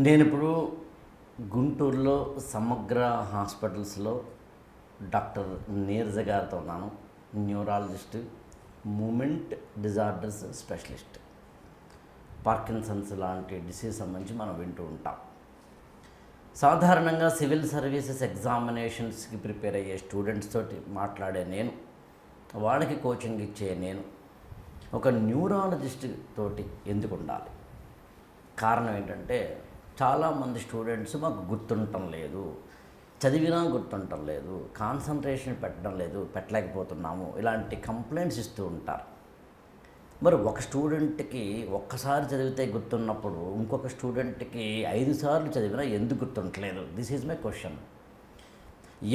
నేనిప్పుడు గుంటూరులో సమగ్ర హాస్పిటల్స్లో డాక్టర్ నీరజ గారితో ఉన్నాను. Neurologist, movement disorders specialist. Parkinson's లాంటి డిసీజ్ సంబంధించి మనం వింటూ ఉంటాం. సాధారణంగా సివిల్ సర్వీసెస్ ఎగ్జామినేషన్స్కి ప్రిపేర్ అయ్యే స్టూడెంట్స్ తోటి మాట్లాడే నేను, వాళ్ళకి కోచింగ్ ఇచ్చే నేను ఒక న్యూరాలజిస్ట్ తోటి ఎందుకు ఉండాలి? కారణం ఏంటంటే చాలామంది స్టూడెంట్స్ మాకు గుర్తుండటం లేదు, చదివినా గుర్తుండటం లేదు, కాన్సన్ట్రేషన్ పెట్టలేకపోతున్నాము, ఇలాంటి కంప్లైంట్స్ ఇస్తూ ఉంటారు. మరి ఒక స్టూడెంట్కి ఒక్కసారి చదివితే గుర్తున్నప్పుడు ఇంకొక స్టూడెంట్కి 5 సార్లు చదివినా ఎందుకు గుర్తుండట్లేదు? This is my question.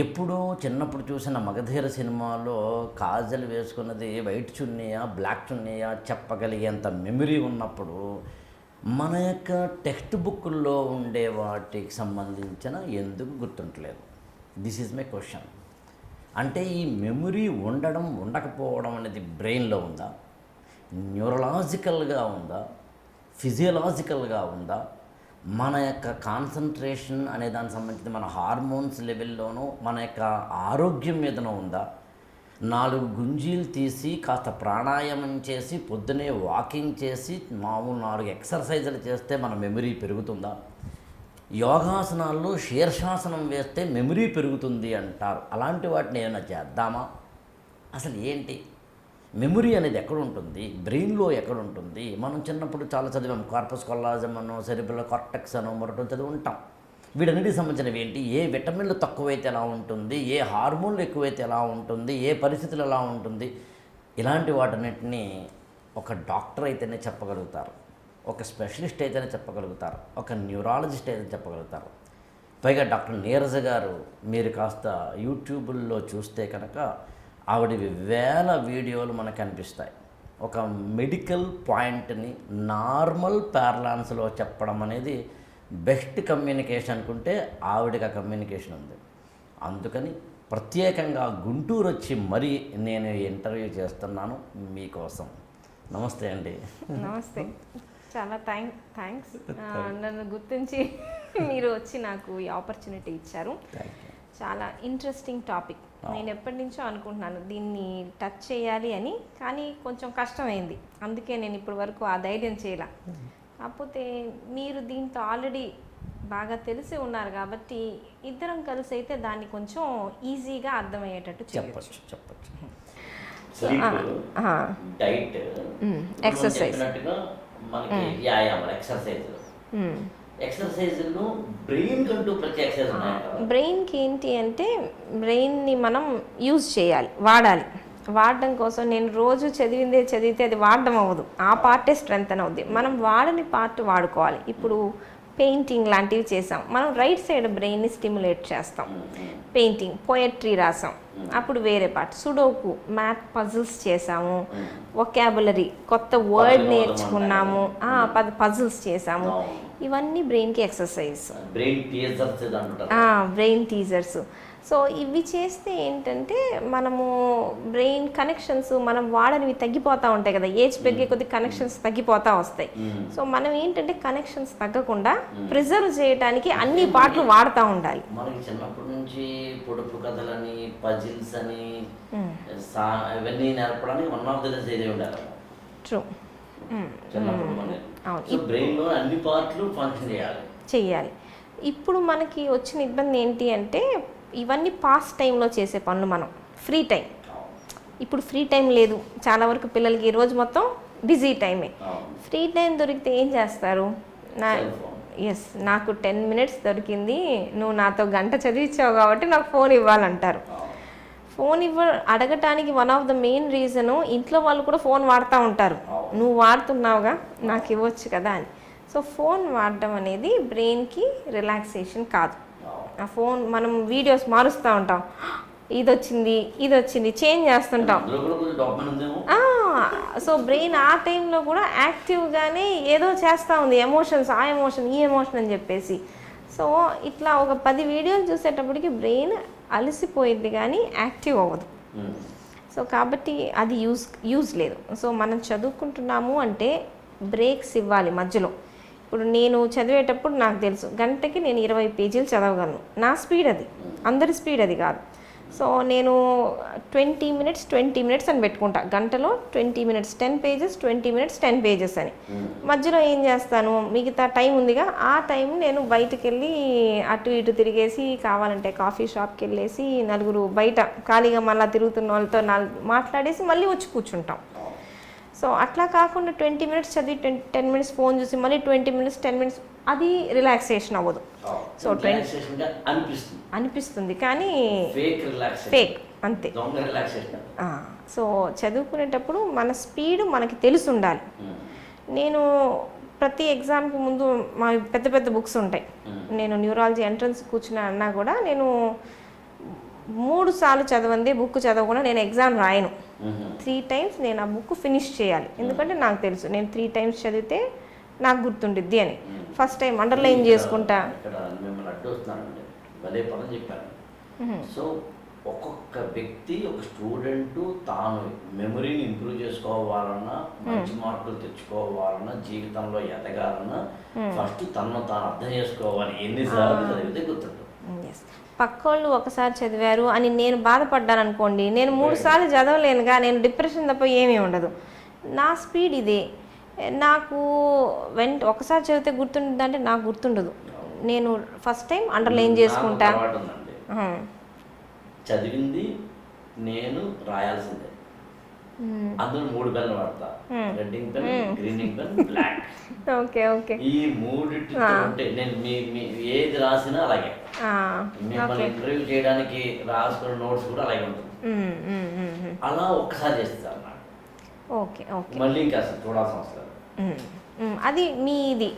ఎప్పుడూ చిన్నప్పుడు చూసిన మగధీర సినిమాలో కాజల్ వేసుకున్నది వైట్ చున్నీయా బ్లాక్ చున్నీయా చెప్పగలిగేంత మెమరీ ఉన్నప్పుడు మన యొక్క టెక్స్ట్ బుక్కుల్లో ఉండే వాటికి సంబంధించిన ఎందుకు గుర్తుంటలేదు? This is my question. అంటే ఈ మెమరీ ఉండకపోవడం అనేది బ్రెయిన్లో ఉందా, న్యూరలాజికల్గా ఉందా, ఫిజియలాజికల్గా ఉందా, మన యొక్క కాన్సన్ట్రేషన్ అనే దానికి సంబంధించి మన హార్మోన్స్ లెవెల్లోనూ మన యొక్క ఆరోగ్యం మీదనో ఉందా? 4 గుంజీలు తీసి కాస్త ప్రాణాయామం చేసి పొద్దునే వాకింగ్ చేసి మామూలు 4 ఎక్సర్సైజులు చేస్తే మన మెమరీ పెరుగుతుందా? యోగాసనాల్లో శీర్షాసనం వేస్తే మెమరీ పెరుగుతుంది అంటారు. అలాంటి వాటిని ఏమైనా చేద్దామా? అసలు ఏంటి మెమరీ అనేది ఎక్కడ ఉంటుంది? బ్రెయిన్లో ఎక్కడ ఉంటుంది? మనం చిన్నప్పుడు చాలా చదివాం, కార్పస్ కొల్లాజం అనో సెరిబ్రల్ కార్టెక్స్ అనో మరొకటి చదివి ఉంటాం. వీటన్నిటికి సంబంధించినవి ఏంటి? ఏ విటమిన్లు తక్కువైతే ఎలా ఉంటుంది, ఏ హార్మోన్లు ఎక్కువైతే ఎలా ఉంటుంది, ఏ పరిస్థితులు ఎలా ఉంటుంది, ఇలాంటి వాటన్నిటిని ఒక డాక్టర్ అయితేనే చెప్పగలుగుతారు, ఒక స్పెషలిస్ట్ అయితేనే చెప్పగలుగుతారు, ఒక న్యూరాలజిస్ట్ అయితే చెప్పగలుగుతారు. పైగా డాక్టర్ నీరజ గారు మీరు కాస్త యూట్యూబ్లో చూస్తే కనుక ఆవిడవి వేల వీడియోలు మనకు కనిపిస్తాయి. ఒక మెడికల్ పాయింట్ని నార్మల్ ప్యారలాన్స్లో చెప్పడం అనేది బెస్ట్ కమ్యూనికేషన్ అనుకుంటే ఆవిడకి ఆ కమ్యూనికేషన్ ఉంది. అందుకని ప్రత్యేకంగా గుంటూరు వచ్చి మరీ నేను ఇంటర్వ్యూ చేస్తున్నాను మీకోసం. నమస్తే అండి. నమస్తే, చాలా థ్యాంక్స్ నన్ను గుర్తించి మీరు వచ్చి నాకు ఈ ఆపర్చునిటీ ఇచ్చారు. చాలా ఇంట్రెస్టింగ్ టాపిక్. నేను ఎప్పటి నుంచో అనుకుంటున్నాను దీన్ని టచ్ చేయాలి అని, కానీ కొంచెం కష్టమైంది. అందుకే నేను ఇప్పటి వరకు ఆ ధైర్యం చేయాల. కాకపోతే మీరు దీంతో ఆల్రెడీ బాగా తెలిసి ఉన్నారు కాబట్టి ఇద్దరం కలిసి అయితే దాన్ని కొంచెం ఈజీగా అర్థమయ్యేటట్టు చెప్పచ్చు. డైట్, ఎక్సర్సైజ్, బ్రెయిన్కి ఏంటి అంటే బ్రెయిన్ని మనం యూజ్ చేయాలి, వాడడం కోసం. నేను రోజు చదివితే అది వాడడం అవ్వదు, ఆ పార్టే స్ట్రెంగ్త్ అవుద్ది. మనం వాడని పార్ట్ వాడుకోవాలి. ఇప్పుడు పెయింటింగ్ లాంటివి చేసాం, మనం రైట్ సైడ్ బ్రెయిన్ని స్టిమ్యులేట్ చేస్తాం. పెయింటింగ్, పోయట్రీ రాసాం, అప్పుడు వేరే పార్ట్. సుడోకు, మ్యాథ్ పజిల్స్ చేసాము, వొకాబులరీ కొత్త వర్డ్ నేర్చుకున్నాము, పజిల్స్ చేసాము. ఇవన్నీ బ్రెయిన్కి ఎక్సర్సైజ్, బ్రెయిన్ టీజర్స్. సో ఇవి చేస్తే ఏంటంటే మనము బ్రెయిన్ కనెక్షన్స్ మనం వాడనివి తగ్గిపోతూ ఉంటాయి కదా, ఏజ్ పెరిగే కొద్ది కనెక్షన్స్ తగ్గిపోతూ వస్తాయి. సో మనం ఏంటంటే కనెక్షన్స్ తగ్గకుండా ప్రిజర్వ్ చేయడానికి అన్ని పార్ట్లు వాడుతూ ఉండాలి. మనకి చిన్నప్పటి నుంచి పొడుపు కథలని, పజిల్స్ అని ఇవన్నీ నేర్పడానికి వన్ ఆఫ్ ది ఇదే ఉండాలి. ట్రూ. అవును, బ్రెయిన్లో అన్ని పార్ట్లు ఫంక్షన్ చేయాలి. ఇప్పుడు మనకి వచ్చిన ఇబ్బంది ఏంటి అంటే ఇవన్నీ పాస్ట్ టైంలో చేసే పనులు, మనం ఫ్రీ టైం. ఇప్పుడు ఫ్రీ టైం లేదు చాలా వరకు పిల్లలకి, ఈ రోజు మొత్తం బిజీ టైమే. ఫ్రీ టైం దొరికితే ఏం చేస్తారు? నాకు 10 minutes దొరికింది, నువ్వు నాతో గంట చదివించావు కాబట్టి నాకు ఫోన్ ఇవ్వాలంటారు. ఫోన్ అడగటానికి one of the main reason ఇంట్లో వాళ్ళు కూడా ఫోన్ వాడుతూ ఉంటారు. నువ్వు వాడుతున్నావుగా, నాకు ఇవ్వచ్చు కదా అని. సో ఫోన్ వాడడం అనేది బ్రెయిన్కి రిలాక్సేషన్ కాదు. ఆ ఫోన్ మనం వీడియోస్ మారుస్తూ ఉంటాం, ఇది వచ్చింది చేంజ్ చేస్తుంటాం. సో బ్రెయిన్ ఆ టైంలో కూడా యాక్టివ్గానే ఏదో చేస్తూ ఉంది, ఎమోషన్స్, ఆ ఎమోషన్ ఈ ఎమోషన్ అని చెప్పేసి. సో ఇట్లా ఒక 10 వీడియోలు చూసేటప్పటికి బ్రెయిన్ అలసిపోయింది కానీ యాక్టివ్ అవ్వదు. సో కాబట్టి అది యూజ్ లేదు. సో మనం చదువుకుంటున్నాము అంటే బ్రేక్స్ ఇవ్వాలి మధ్యలో. ఇప్పుడు నేను చదివేటప్పుడు నాకు తెలుసు గంటకి నేను 20 పేజీలు చదవగలను. నా స్పీడ్ అది, అందరి స్పీడ్ అది కాదు. సో నేను 20 మినిట్స్ అని పెట్టుకుంటా. గంటలో 20 మినిట్స్ 10 పేజెస్, 20 మినిట్స్ 10 పేజెస్ అని. మధ్యలో ఏం చేస్తాను, మిగతా టైం ఉందిగా, ఆ టైం నేను బయటకు వెళ్ళి అటు ఇటు తిరిగేసి, కావాలంటే కాఫీ షాప్కి వెళ్ళేసి నలుగురు బయట ఖాళీగా మళ్ళీ తిరుగుతున్న వాళ్ళతో మాట్లాడేసి మళ్ళీ వచ్చి కూర్చుంటాం. సో అట్లా కాకుండా 20 మినిట్స్ చదివి 10 మినిట్స్ ఫోన్ చూసి మళ్ళీ 20 మినిట్స్ 10 మినిట్స్, అది రిలాక్సేషన్ అవ్వదు. సో అనిపిస్తుంది కానీ ఫేక్ అంతే. సో చదువుకునేటప్పుడు మన స్పీడ్ మనకి తెలిసి ఉండాలి. నేను ప్రతి ఎగ్జామ్కి ముందు మా పెద్ద పెద్ద బుక్స్ ఉంటాయి. నేను న్యూరాలజీ ఎంట్రన్స్ కూర్చున్నా అన్నా కూడా నేను 3 సార్లు చదవండి బుక్ చదవకుండా నేను ఎగ్జామ్ రాయను. 3 టైమ్స్ నేను ఆ బుక్ ఫినిష్ చేయాలి. ఎందుకంటే నాకు తెలుసు నేను 3 టైమ్స్ చదివితే నాకు గుర్తుండిద్ది అని. ఫస్ట్ టైం అండర్లైన్ చేసుకుంటా. సో ఒక్కొక్క వ్యక్తి, ఒక స్టూడెంట్ తాను మెమరీని ఇంప్రూవ్ చేసుకోవాలన్నా, మంచి మార్కులు తెచ్చుకోవాలన్నా, జీవితంలో ఎదగాలన్నా ఫస్ట్ తను తాను అర్థం చేసుకోవాలి. ఎన్నిసార్లు చదివితే గుర్తుంటుంది. పక్కోళ్ళు ఒకసారి చదివారు అని నేను బాధపడ్డాను అనుకోండి, నేను 3 సార్లు చదవలేనుగా, నేను డిప్రెషన్ తప్ప ఏమీ ఉండదు. నా స్పీడ్ ఇదే. నాకు ఒకసారి చదివితే గుర్తుంటుంది అంటే నాకు గుర్తుండదు. నేను ఫస్ట్ టైం అండర్లైన్ చేసుకుంటా. చదివింది నేను రాయాల్సిందే. అందులో 3 పెన్లు వాడతా, red ink pen, green ink pen, black. Okay okay. ఈ 3 ఉంటే నేను ఏది రాసినా అలాగే. మిమ్మల్ని ఇంటర్వ్యూ చేయడానికి రాసుకున్న నోట్స్ కూడా అలాగే ఉంటుంది. అలా ఒక్కసారి చేస్తారు. Okay okay. మళ్ళీ ఇంకా అసలు చూడాల్సిన అవసరం. అది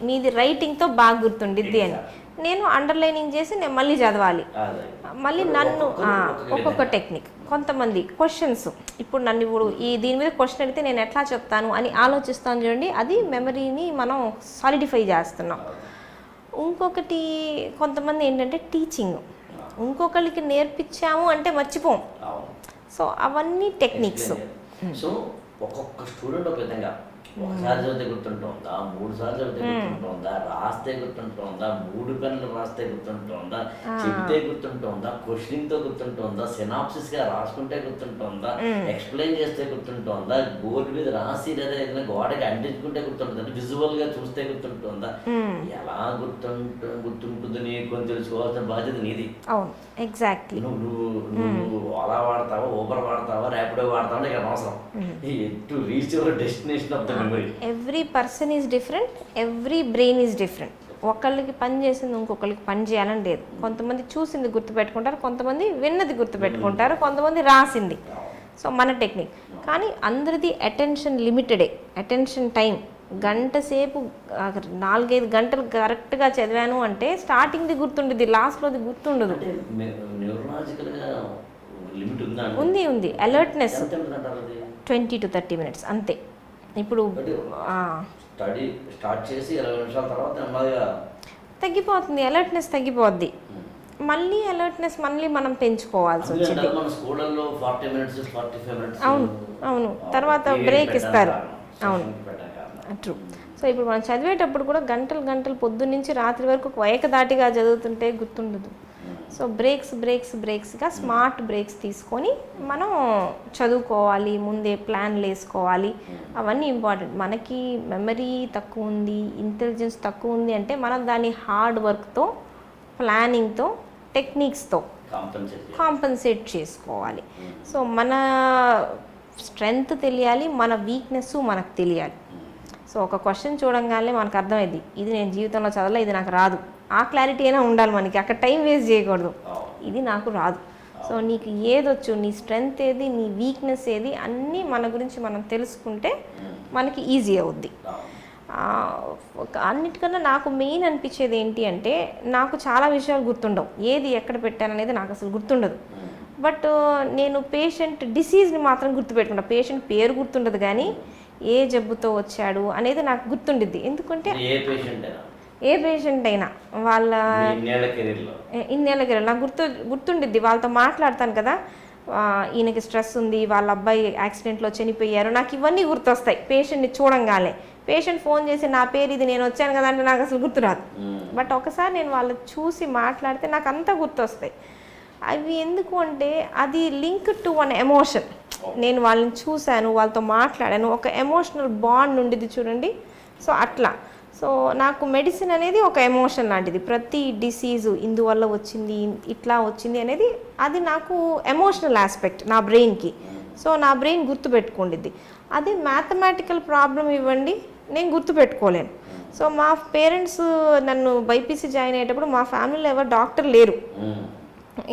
మీది రైటింగ్తో బాగా గుర్తుండిద్ది అని. నేను అండర్లైనింగ్ చేసి నేను మళ్ళీ చదవాలి. మళ్ళీ నన్ను ఒక్కొక్క టెక్నిక్. కొంతమంది క్వశ్చన్స్, ఇప్పుడు నన్ను దీని మీద క్వశ్చన్ అడిగితే నేను ఎట్లా చెప్తాను అని ఆలోచిస్తాను చూడండి, అది మెమరీని మనం సాలిడిఫై చేస్తున్నాం. ఇంకొకటి కొంతమంది ఏంటంటే టీచింగ్, ఇంకొకరికి నేర్పించాము అంటే మర్చిపోం. సో అవన్నీ టెక్నిక్స్. సో ఒక్కొక్క స్టూడెంట్ ఒక విధంగా, ఒకసారి చదివితే గుర్తుంటుందా, 3 సార్లు చదివితే గుర్తుంటుందా, రాస్తే గుర్తుంటుందా, 3 పెన్నులు రాస్తే గుర్తుంటుందా, చెప్తే గుర్తుంటుందా, క్వశ్చనింగ్తో గుర్తుంటుందా, సినాప్సిస్ గా రాసుకుంటే గుర్తుంటుందా, ఎక్స్ప్లెయిన్ చేస్తే గుర్తుంటుందా, బోర్డు మీద రాసి లేదా ఏదైనా గోడకి అంటించుకుంటే గుర్తుంటుందా, అంటే విజువల్ గా చూస్తే గుర్తుంటుందా, ఎలా గుర్తుంటుంది నీకు అని తెలుసుకోవాల్సిన బాధ్యత నీది. ఎగ్జాక్ట్లీ. నువ్వు ఓలా వాడతావా, ఊబర్ వాడతావా, ర్యాపిడో వాడతావా, నీకు అవసరం. To reach your destination of the memory. Every person is different, every brain is different. ఒకళ్ళకి పని చేసింది ఇంకొకళ్ళకి పని చేయాలని లేదు. కొంతమంది చూసింది గుర్తుపెట్టుకుంటారు, కొంతమంది విన్నది గుర్తుపెట్టుకుంటారు, కొంతమంది రాసింది. సో మన టెక్నిక్. కానీ అందరిది అటెన్షన్ లిమిటెడే. అటెన్షన్ టైం గంట సేపు 4-5 గంటలు కరెక్ట్గా చదివాను అంటే స్టార్టింగ్ది గుర్తుండేది, లాస్ట్లోది గుర్తుండదు. ఉంది. అలర్ట్నెస్ 20 to 30 మినిట్స్ అంతే. ఇప్పుడు తగ్గిపోతుంది, అలర్ట్నెస్ తగ్గిపోద్ది. మళ్ళీ అలర్ట్నెస్ మళ్ళీ మనం పెంచుకోవాల్సి వచ్చింది. అవును. తర్వాత బ్రేక్ ఇస్తారు. అవును, ట్రూ. సో ఇప్పుడు మనం చదివేటప్పుడు కూడా గంటలు పొద్దున్నుంచి రాత్రి వరకు ఏకదాటిగా చదువుతుంటే గుర్తుండదు. సో బ్రేక్స్గా స్మార్ట్ బ్రేక్స్ తీసుకొని మనం చదువుకోవాలి, ముందే ప్లాన్లు వేసుకోవాలి. అవన్నీ ఇంపార్టెంట్. మనకి మెమరీ తక్కువ ఉంది, ఇంటెలిజెన్స్ తక్కువ ఉంది అంటే మనం దాన్ని హార్డ్ వర్క్తో, ప్లానింగ్తో, టెక్నిక్స్తో కాంపన్సేట్ చేసుకోవాలి. సో మన స్ట్రెంగ్త్ తెలియాలి, మన వీక్నెస్ మనకు తెలియాలి. సో ఒక క్వశ్చన్ చూడంగానే మనకు అర్థమైంది, ఇది నేను జీవితంలో చదవలే, ఇది నాకు రాదు. ఆ క్లారిటీ అయినా ఉండాలి మనకి. అక్కడ టైం వేస్ట్ చేయకూడదు. ఇది నాకు రాదు. సో నీకు ఏదొచ్చు, నీ స్ట్రెంగ్త్ ఏది, నీ వీక్నెస్ ఏది, అన్నీ మన గురించి మనం తెలుసుకుంటే మనకి ఈజీ అవుద్ది. అన్నిటికన్నా నాకు మెయిన్ అనిపించేది ఏంటి అంటే, నాకు చాలా విషయాలు గుర్తుండవు. ఏది ఎక్కడ పెట్టాననేది నాకు అసలు గుర్తుండదు. బట్ నేను పేషెంట్ డిసీజ్ని మాత్రం గుర్తుపెట్టుకుంటా. పేషెంట్ పేరు గుర్తుండదు కానీ ఏ జబ్బుతో వచ్చాడు అనేది నాకు గుర్తుండిద్ది. ఎందుకంటే ఏ పేషెంట్ అయినా వాళ్ళ ఇన్నేళ్ల కెరీర్ నాకు గుర్తుండిద్ది. వాళ్ళతో మాట్లాడతాను కదా, ఈయనకి స్ట్రెస్ ఉంది, వాళ్ళ అబ్బాయి యాక్సిడెంట్లో చనిపోయారు, నాకు ఇవన్నీ గుర్తొస్తాయి పేషెంట్ని చూడంగానే. పేషెంట్ ఫోన్ చేసి నా పేరు ఇది, నేను వచ్చాను కదా అంటే నాకు అసలు గుర్తురాదు. బట్ ఒకసారి నేను వాళ్ళు చూసి మాట్లాడితే నాకు అంతా గుర్తొస్తాయి. అవి ఎందుకు అంటే అది లింక్ టు వన్ ఎమోషన్. నేను వాళ్ళని చూశాను, వాళ్ళతో మాట్లాడాను, ఒక ఎమోషనల్ బాండ్ ఉండేది చూడండి. సో అట్లా సో నాకు మెడిసిన్ అనేది ఒక ఎమోషన్ లాంటిది. ప్రతి డిసీజు ఇందువల్ల వచ్చింది, ఇట్లా వచ్చింది అనేది అది నాకు ఎమోషనల్ ఆస్పెక్ట్ నా బ్రెయిన్కి. సో నా బ్రెయిన్ గుర్తుపెట్టుకుండిద్ది. అదే మ్యాథమెటికల్ ప్రాబ్లం ఇవ్వండి, నేను గుర్తుపెట్టుకోలేను. సో మా పేరెంట్స్ నన్ను బైపీసీ జాయిన్ అయ్యేటప్పుడు మా ఫ్యామిలీలో ఎవరు డాక్టర్ లేరు.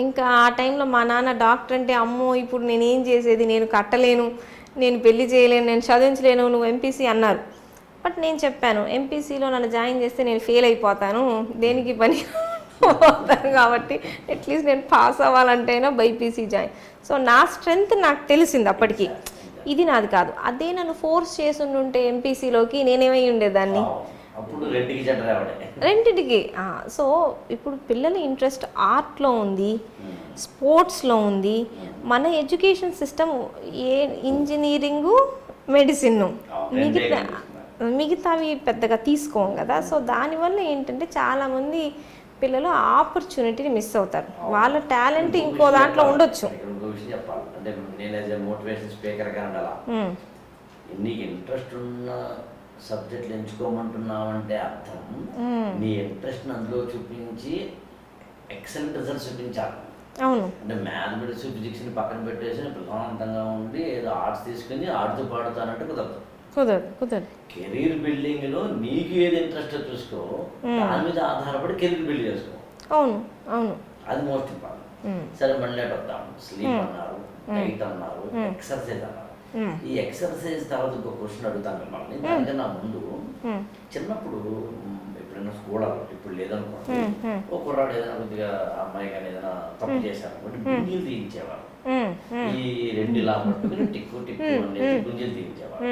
ఇంకా ఆ టైంలో మా నాన్న డాక్టర్ అంటే అమ్మో ఇప్పుడు నేనేం చేసేది, నేను కట్టలేను, నేను పెళ్లి చేయలేను, నేను చదివించలేను, నువ్వు ఎంపీసీ అన్నారు. బట్ నేను చెప్పాను ఎంపీసీలో నన్ను జాయిన్ చేస్తే నేను ఫెయిల్ అయిపోతాను, దేనికి పని అవుతాను, కాబట్టి అట్లీస్ట్ నేను పాస్ అవ్వాలంటేనా బైపీసీ జాయిన్. సో నా స్ట్రెంగ్త్ నాకు తెలిసింది అప్పటికి, ఇది నాది కాదు. అదే నన్ను ఫోర్స్ చేసి ఉంటే ఎంపీసీలోకి నేనేమై ఉండేదాన్ని, రెండింటికి. సో ఇప్పుడు పిల్లల ఇంట్రెస్ట్ ఆర్ట్లో ఉంది, స్పోర్ట్స్లో ఉంది. మన ఎడ్యుకేషన్ సిస్టమ్ ఏ ఇంజనీరింగు, మెడిసిన్, మిగతావి పెద్దగా తీసుకోం కదా. సో దానివల్ల ఏంటంటే చాలామంది పిల్లలు ఆపర్చునిటీని మిస్ అవుతారు. వాళ్ళ టాలెంట్ ఇంకో దాంట్లో ఉండొచ్చు. నీకు ఇంట్రెస్ట్ ఉన్న సబ్జెక్టులు ఎంచుకోమంటున్నావంటే అర్థం నీ ఇంట్రెస్ట్ అందులో చూపించి ఎక్సలెంట్ రిజల్ట్స్ చూపించాలి. అవును. అంటే మ్యాథమెటిక్స్ ఫిజిక్స్ని పక్కన పెట్టేసి ప్రశాంతంగా ఉండి ఏదో ఆర్ట్స్ తీసుకుని ఆడుతూ పాడుతానంటే కుదరదు. కెరీర్ బిల్డింగ్ లో నీకు ఏది ఇంట్రెస్ట్ చూసుకో, దాని మీద ఆధారపడి కెరీర్ బిల్డ్ చేసుకో. అవును అవును, అది మోస్ట్ ఇంపార్టెంట్. సరే మళ్ళీ వద్దాం. స్లీప్ అన్నారు, డైట్ అన్నారు, ఎక్సర్సైజ్ అన్నారు. ఈ ఎక్సర్సైజ్ తర్వాత ఇంకో క్వశ్చన్ అడుగుతాను మిమ్మల్ని. దానికన్నా ముందు చిన్నప్పుడు ఎప్పుడైనా స్కూల్ ఇప్పుడు లేదనుకోండి, ఓ కుర్రాడు ఏదైనా కొద్దిగా అమ్మాయి కానీ ఏదైనా తప్పు చేశారు గుంజీలు తీయించేవారు. ఈ 2 ఇలా పట్టుకుని టిక్కు అనేది గుంజీలు తీయించేవారు.